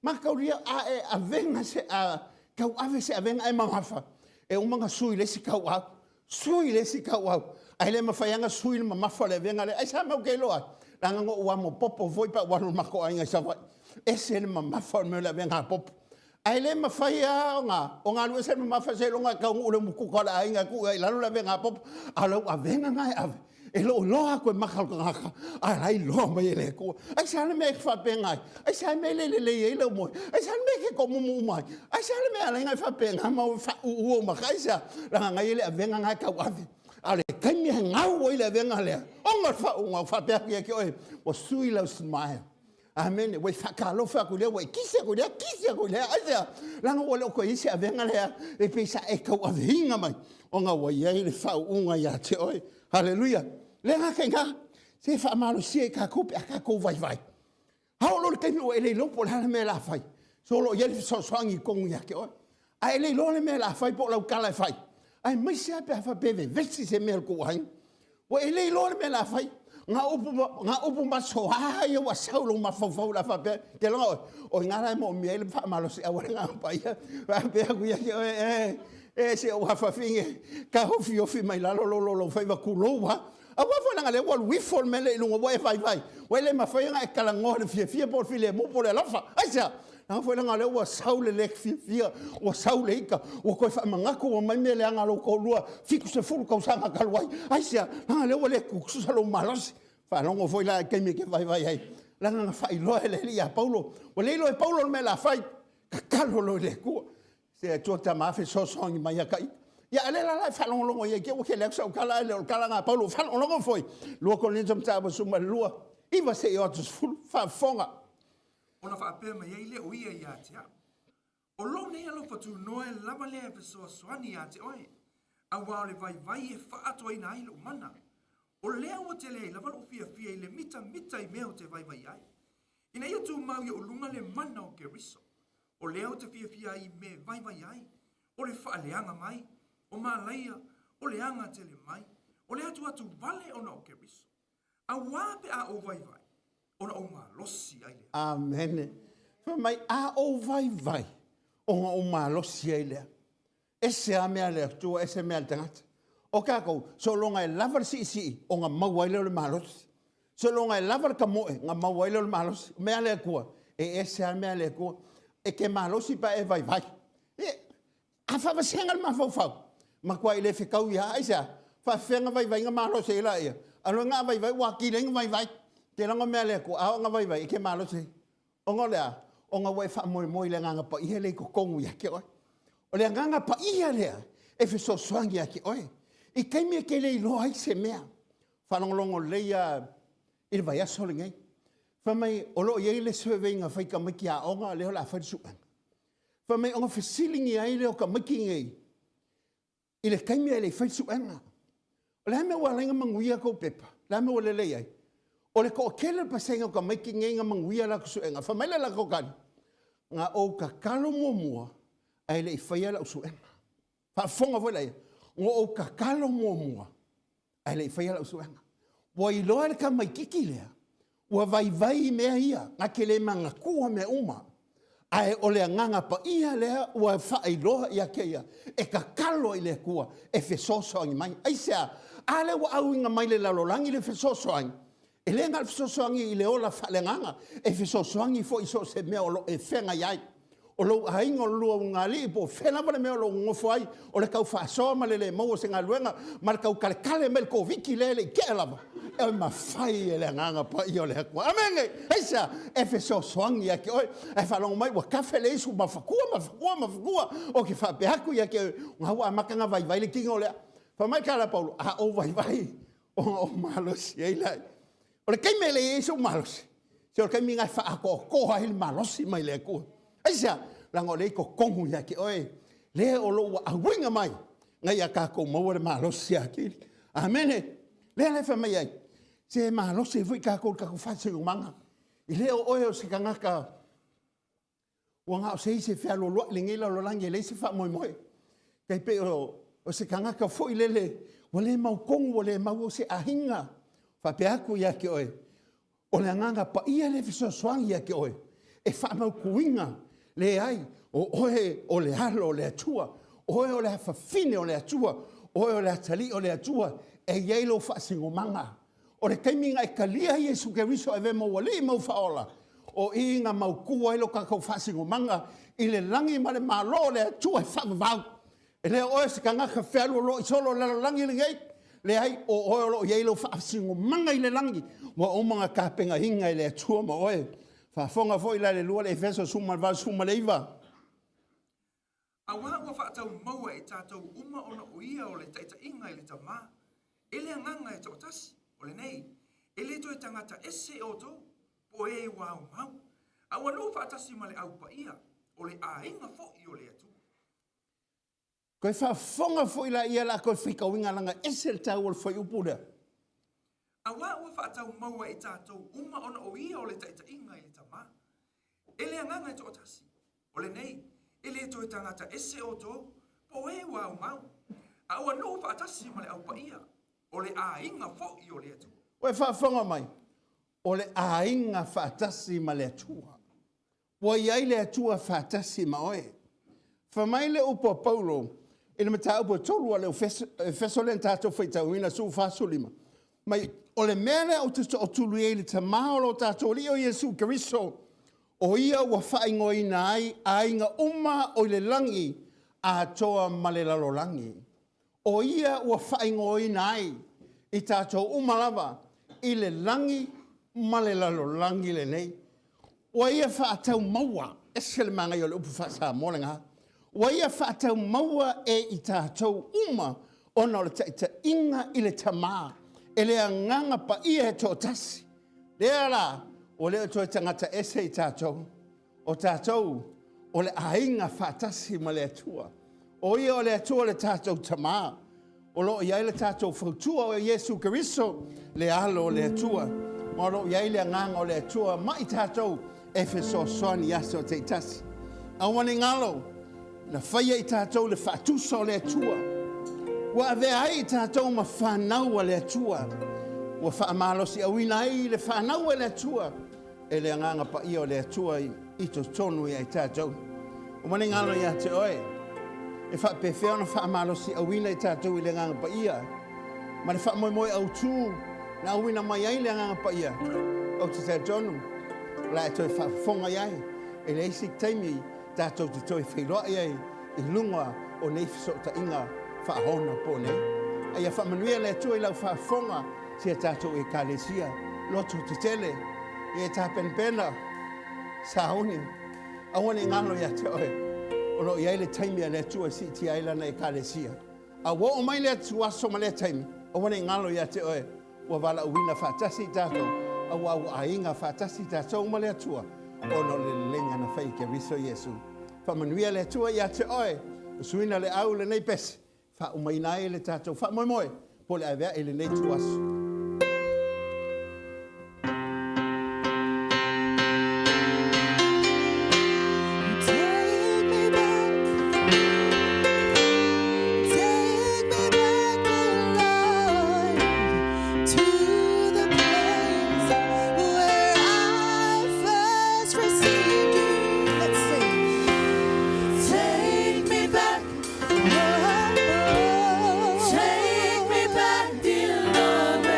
Ma kauria a e avenga se a kau ave se avenga e ma mawha. E umanga sui lesi kau au. Sui lesi kau au. Ai le mawhaianga sui le ma mawha le avenga le. Ai sa mau kei loa. Langa ngo ua mo popo voi pa wanu mako ainga sa vai. Ese le mamafa me la venga pop. Ai le mafaya o ngā lua se mamafa se longa ka ngule muku kala ainga ku ai lalu la venga pop. Alo a venga ngai ave. E lo loa ko makal ka ngaka. Ai lo mai le ko. Ai sa le me fa pengai. Ai sa me le e lo mo. Ai sa me ke ko mu mai. Ai sa le me ala ngai fa penga ma fa u ma kaisa. La ngai le venga ngai ka ave. Ale kai me ngau o le venga le. O ngā fa pe ke oi. O sui lo smile. Amen. We whakalo whakulea, we kisia kulea. Aisea, langa wale o koe isi a venga lea, e pesa e kau a vinga mai. O ngā wai ei le whaunga ia te oi. Hallelujah. Lenga kei ngā, se whaamalo si e ka kupe a ka kou vai. Hao lori kei no e le lopo le hana me la whai. So lo ieli swangi kongu ia ke oi. A e le lole me la whai po lau kala whai. Ai mai se ape a whapeve, vesi se mea kou hain. Wa e le lole me la whai. Nga upu maso ai wa saulo ma fofo la fa ke lo o ngara mo miele fa malo se awara nga pa ia pe ku ia se wa fa finge ka ho fi mai la lo fa va kulo wa a wa fa nga le wa wi for mele lo wa vai wa le ma fa nga kala ngor fi por file mo por la fa ai sa na fa nga le wa saule le fi o saule ika o ko fa manga ko mai mele nga lo ko lua fi ku se fu ko sa nga kalwai ai sa nga le wa le ku su salo malos fa longo foi la ke me ke vai ai la nga fa i lo le ia Paulo o le lo e Paulo me la fai ka kalo lo le ku se tota ma fe so songi mai kai ya le la fa longo ye ke o ke le so kala le kala nga Paulo fa longo foi lo ko le jom taba suma lua i va se yo fu fa fonga ona fa pe mai ile o ia ia tia o lo ne alo fa tu no e lava le fe so swani ia te oi a wa le vai e fa ato ina ilo mana o lea o te lei lava o fia i le mita i mea o te vai ai. Ina ia tu mau i o lunga le mana o Keriso. O lea o te fia i me vai ai. O le whaaleanga mai. O malaia. O le anga te le mai. O lea tu atu vale o na o Keriso. A wape a o vai. O na o ma losi ai lea. Amen. Mai a o vai. O ma losi ai lea. Ese a mea lea tu ese mea tangata. O kako, so longa e lava si o ngā mauaile o le malosi. So longa e lava ka moe ngā mauaile o le malosi. Mea lea kua, e sea mea lea kua, e ke malosi pa e vai. A whawasenga le mawhauwhau. Ma kua i le whikau i haisa, whawhenga vai ngā malosi e la ia. Alo ngā vai, waki renga vai. Te ranga mea lea kua, ao ngā vai, e ke malosi. O ngā lea, o ngā wai wha moe le nganga pa ia le ko kongu ia ke oi. O le nganga pa ia lea, e whiso swangi ia ke oi. I kaimia ke le iloa ai se mea. Whanongolongo leia i le vai aso le ngai. Whamai o lo iei le survey ngā whaika miki a onga leo la whaisuanga. Whamai o ngā whasilingi ai leo ka miki ngai. I le kaimia le whaisuanga. O le hame ua lenga manguia ko pepa. Le hame ua le lei ai. O le ko kele pasenga ka miki ngai ngā manguia la kusuenga. Whamai le la kokani. Ngā o ka kalo mua ai le i whaia la usuenga. Whafonga voi lai. Ngō o ka kalo mua ai le i whaia la usuenga. Wa i loa le ka mai kiki lea. Wa vai mea ia. Ngā ke le manga kua me uma. Ai o le nganga pa ia lea. Wa whai loa ia ke ia. E ka kalo i le kua. E whesoso angi mai. Ai sea. Ale wa au inga mai le lalolangi le whesoso angi. E le ngā whesoso angi i le ola whale nganga. E whesoso angi fo iso se mea o lo e whenga iai. O lo hainga o lua ngā li po whena wale mea o lo ngofo ai. O le kau whaasoa ma le maua se ngā luenga. Ma le kau kale me le ko viki le i ke lava. E o ma whai e le nganga pa i o le hakua. Amenge, heisa, e wheso soangi a ke oi. E whalongo mai, wa kafe le isu ma whakua. O ke whapehaku i a ke ngā hua makanga vai le kinga o lea. Wha mai kala Paulo, a o vai. O malosi e lai. O le keime le isu malosi. Se o le keime ngai whaako koha hili malosi mai le kua. Aisa, lango le ko kongu ya ki oi. Le o lo wa awinga mai. Ngai a kako maua le malosi ya ki. Amene. Le fa mai ai. Se malosi vui kako whase o manga. I le o oi o se kangaka. Wanga o se fea lo loa lingila lo langi le se fa moi. Kai pe o se kangaka foi lele. Wale mau kongu wale mau se ahinga. Fa pe aku ya ki oi. O le nganga pa ia le fiso swangi ya ki oi. E fa mau kuinga. Le ai, o le halo o le atua, o le hawhawhine o le atua, o le atali o le atua, e yeilo whaasingo manga. O le kaiminga e kalia Jesu Keriso e ve mau wali mau whaola. O inga mau kua ilo kakau whaasingo manga, i le langi ma le malo le atua e whawavau. E le oe se ka ngaka whealu lo i solo le langi le ngei, le ai o lo yeilo whaasingo manga i le langi, wa o mga kapenga hinga i le atua ma oe. Whafonga foi la le lua le Efeso suma va suma leiva. Awa wa whaatau maua e tātou uma ona o ia o le taita inga i le tamā. E le nganga e tōtasi, o le nei. E le toi tangata ese o tō, po e wau mau. Awa no whaatasi ma le au pa ia, o le a inga fo i o le atu. Koe whafonga foi la ia la koe whikawinga langa ese le tau o le foi upura. Awa ua whaatau maua e tātou uma ona o ia o le taita inga i le tamā. E le nganga e tōtasi, o le nei. E le toi tangata ese o tō, po e wau mau. Aua no whaatasi ma le au pa ia, o le a inga fo i o le atu. Oe whafonga mai, o le a inga whaatasi ma le atua. Wa iai le atua whaatasi ma oe. Whamai le upo Paulo, e le mata upo tolu a le fesolen tātou whaitau ina su whasulima. Mai, o le mele o te o tulu e le ta maolo tātou li o Jesu Keriso, o ia ua whaingoina ai a inga uma o le langi a toa ma le lalolangi. O ia ua whaingoina ai i tātou umalava i le langi ma le lalolangi le nei. O ia whaatau maua, ese le manga i o le upu whaasa molenga. O ia whaatau maua e i tātou uma o na o le taita inga i le tamaa. E lea nganga pa ia e tō tasi. Lea la, o lea tō tangata ese i tātou. O tātou, o le ainga whātasi ma le atua. O ia o le atua le tātou tamā. O lo iai le tātou whautua o Jesu Keriso, le alo o le atua. Ma lo iai le nganga o le atua, mai tātou e wheso soani aso te tasi. A wane ngalo, na whaia i tātou le whātusa o le atua. Wa ave ai tātou ma whanau le atua. Wa whaamalosi a wina ai le whanau le atua. E le nganga pa ia o le atua i to tonu i ai tātou. O mani ngalo ia te oe. e whaapewhea na whaamalosi awina I tātou I le nganga pa ia. Ma le whaamoemoe au tū na awina mai ai le nganga pa ia. Au te tea tonu, la e toi whaafonga iai, e le isik taimi tātou te toi whailoa iai I lunga o nei fisota inga whaahona po nei. Ai a whaamanuia le atua I lau whaafonga sia tātou e kālesia, loto te tele, e tāpenpena, Sauni, awane ngalo ia te oe. O lo iai le taimi a le atua si ti ailana e kālesia. A wo o mai le atua so ma le taimi, awane ngalo ia te oe, wa wala uwina whaatasi tātou, a wau a inga whaatasi tātou ma le atua, o no le lenga na whai ke riso Yesu. Whamanuia le atua ia te oe, suina le au le nei pesi, wha umaina le tātou, wha moe moe, po le avea le nei tuasu. Take me back, dear Lord.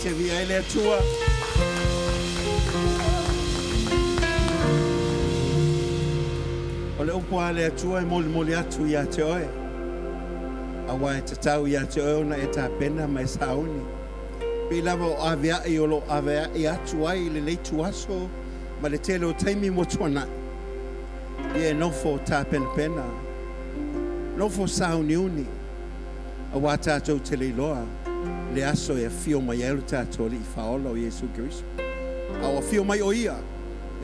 se via ele atua. O le upo ale atua e moli atu ia te oe. Awa e tatau ia te oe ona e ta pena mai sauni. Pe lava o avea i olo avea i atu ai le leitu aso ma le tele o taimi mo tuana. Ie nofo ta pena. Nofo sauni uni. Awa tātou te leiloa. Le aso e fio mai elu tātou li i whaola o Jesu Christ. Awa fio mai o ia.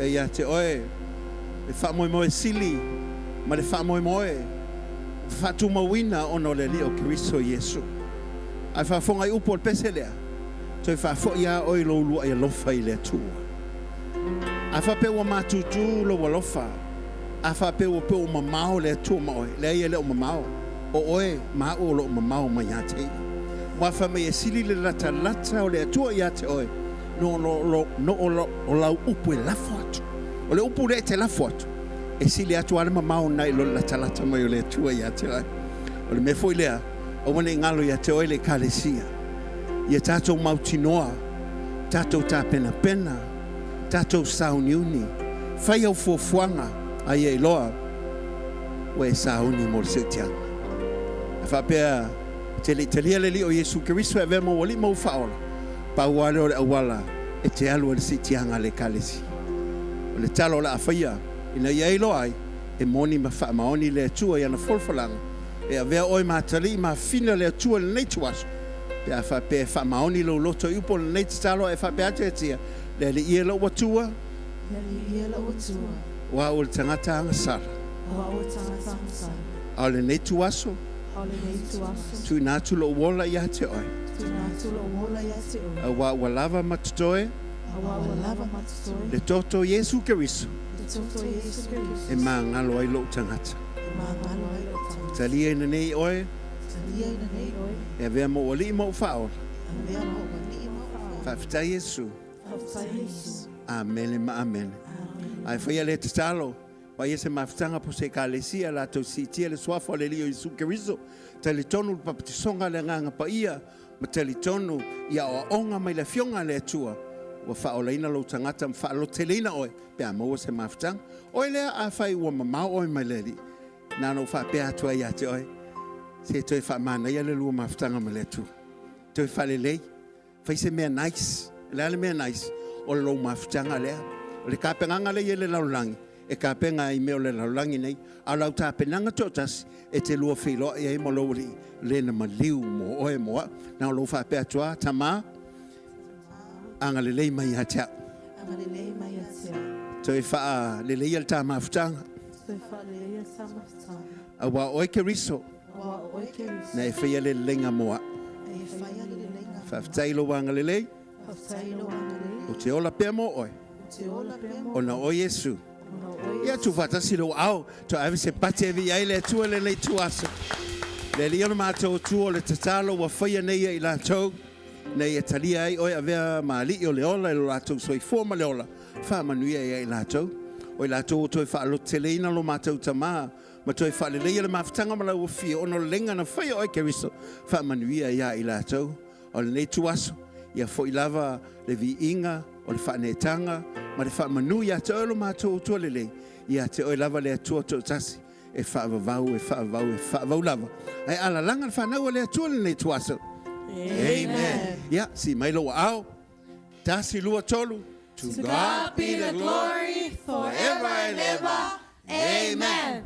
E ia te oe. Le wha moe sili. Ma le wha moe. Whatu mawina ono le li o Christ o Jesu. Ai whafonga i upo o pese lea. Toi whafo ia oi lo lua i lofa i le tua. Ai whapewa matutu lo walofa. Ai whapewa pe o mamao le tua maoe. Le ia le o mamao. O oe maa o lo mamao mai a te. Wafa me e sili le lata o le atua i a te oe. No o lau upu e lafo atu. O le upu le te lafo atu. E sili atu ale mamao nai lo lata mai o le atua i a te oe. O le me foi lea. O wane ngalo i a te oe le kalesia. Ia tātou mautinoa. Tātou tā pena. Tātou sauni uni. Whai au fuafuanga. Ai e loa. O e sauni mo le seutianga. Whapea te lia le li o Jesu Christo e vea mo wali mo whaola. Pa wale o le awala e te alu o le sitianga le kalesi. O le talo le awhaia ina iei loai e moni ma wha maoni le atua i ana folfolanga. E a vea oi matali ma fina le atua le neitu aso. Pe a whapea wha maoni lo loto i upo le neitu talo e whapea te tia. Le li ia lo watua. Wa o le tangata anga sara. A le neitu aso. Tu natu lo wola ia te oe. A wa lava matutoe. Le toto Jesu Christo. E ma ngalo ai lo tangata. Talia ina nei oe. E vea mo wali mo whaola. Faafetai Jesu. Amen ma amen. Ai whaia le te talo. Pa ia se mafutanga po se kalesia la tau sitia le swafo le lio Jesu Christo. Tali tonu papatisonga le nganga pa ia. Ma tali tonu ia o onga mai le fionga le atua. Wa whaolaina lo tangata mwha lo teleina oe. Pea maua se mafutanga. Oe lea a whai ua mamau oe mai leli. Nano wha pea atua ia te oe. Se toi wha mana ia le lua mafutanga mai le atua. Toi wha le lei. Whai se mea nice. Lea le mea nice. O le lo mafutanga lea. O le kapenganga le ia le laulangi. E ka penga i meo le laulangi nei, a lau tā penanga tōtas, e te lua whiloa i mo lori, le na maliu mo oe moa, na o lo whapea tua, tamā, anga le lei mai hatea. Toi wha le lei al tā mafutanga. A wā oe ke riso, na e whaia le lenga moa. Faafetai lo wanga le lei, o te ola pea mo oe, o na o Yesu. Ia tu fatasi lo au to ave se pate vi ai le tu le tu aso le liona mato tu le tatalo wa faia nei i la to nei italia ai o ave mali o le ola lo lato so i forma le ola fa manuia i la to o la to fa lo teleina lo mato tama ma to fa le le mafutanga ma lo fi ono lenga na faia o ke riso fa manuia i la to o le tu aso ia fo i lava le vi inga o le whanetanga, ma le whamanu ia te olo mātou tualele, ia te oi lava le atua tō tasi, e whaavavau lava. Ai ala langa le whanau le atua le nei tuaso. Amen. Ia, si mailo wa au, tasi lua tolu. To God be the glory forever and ever. Amen.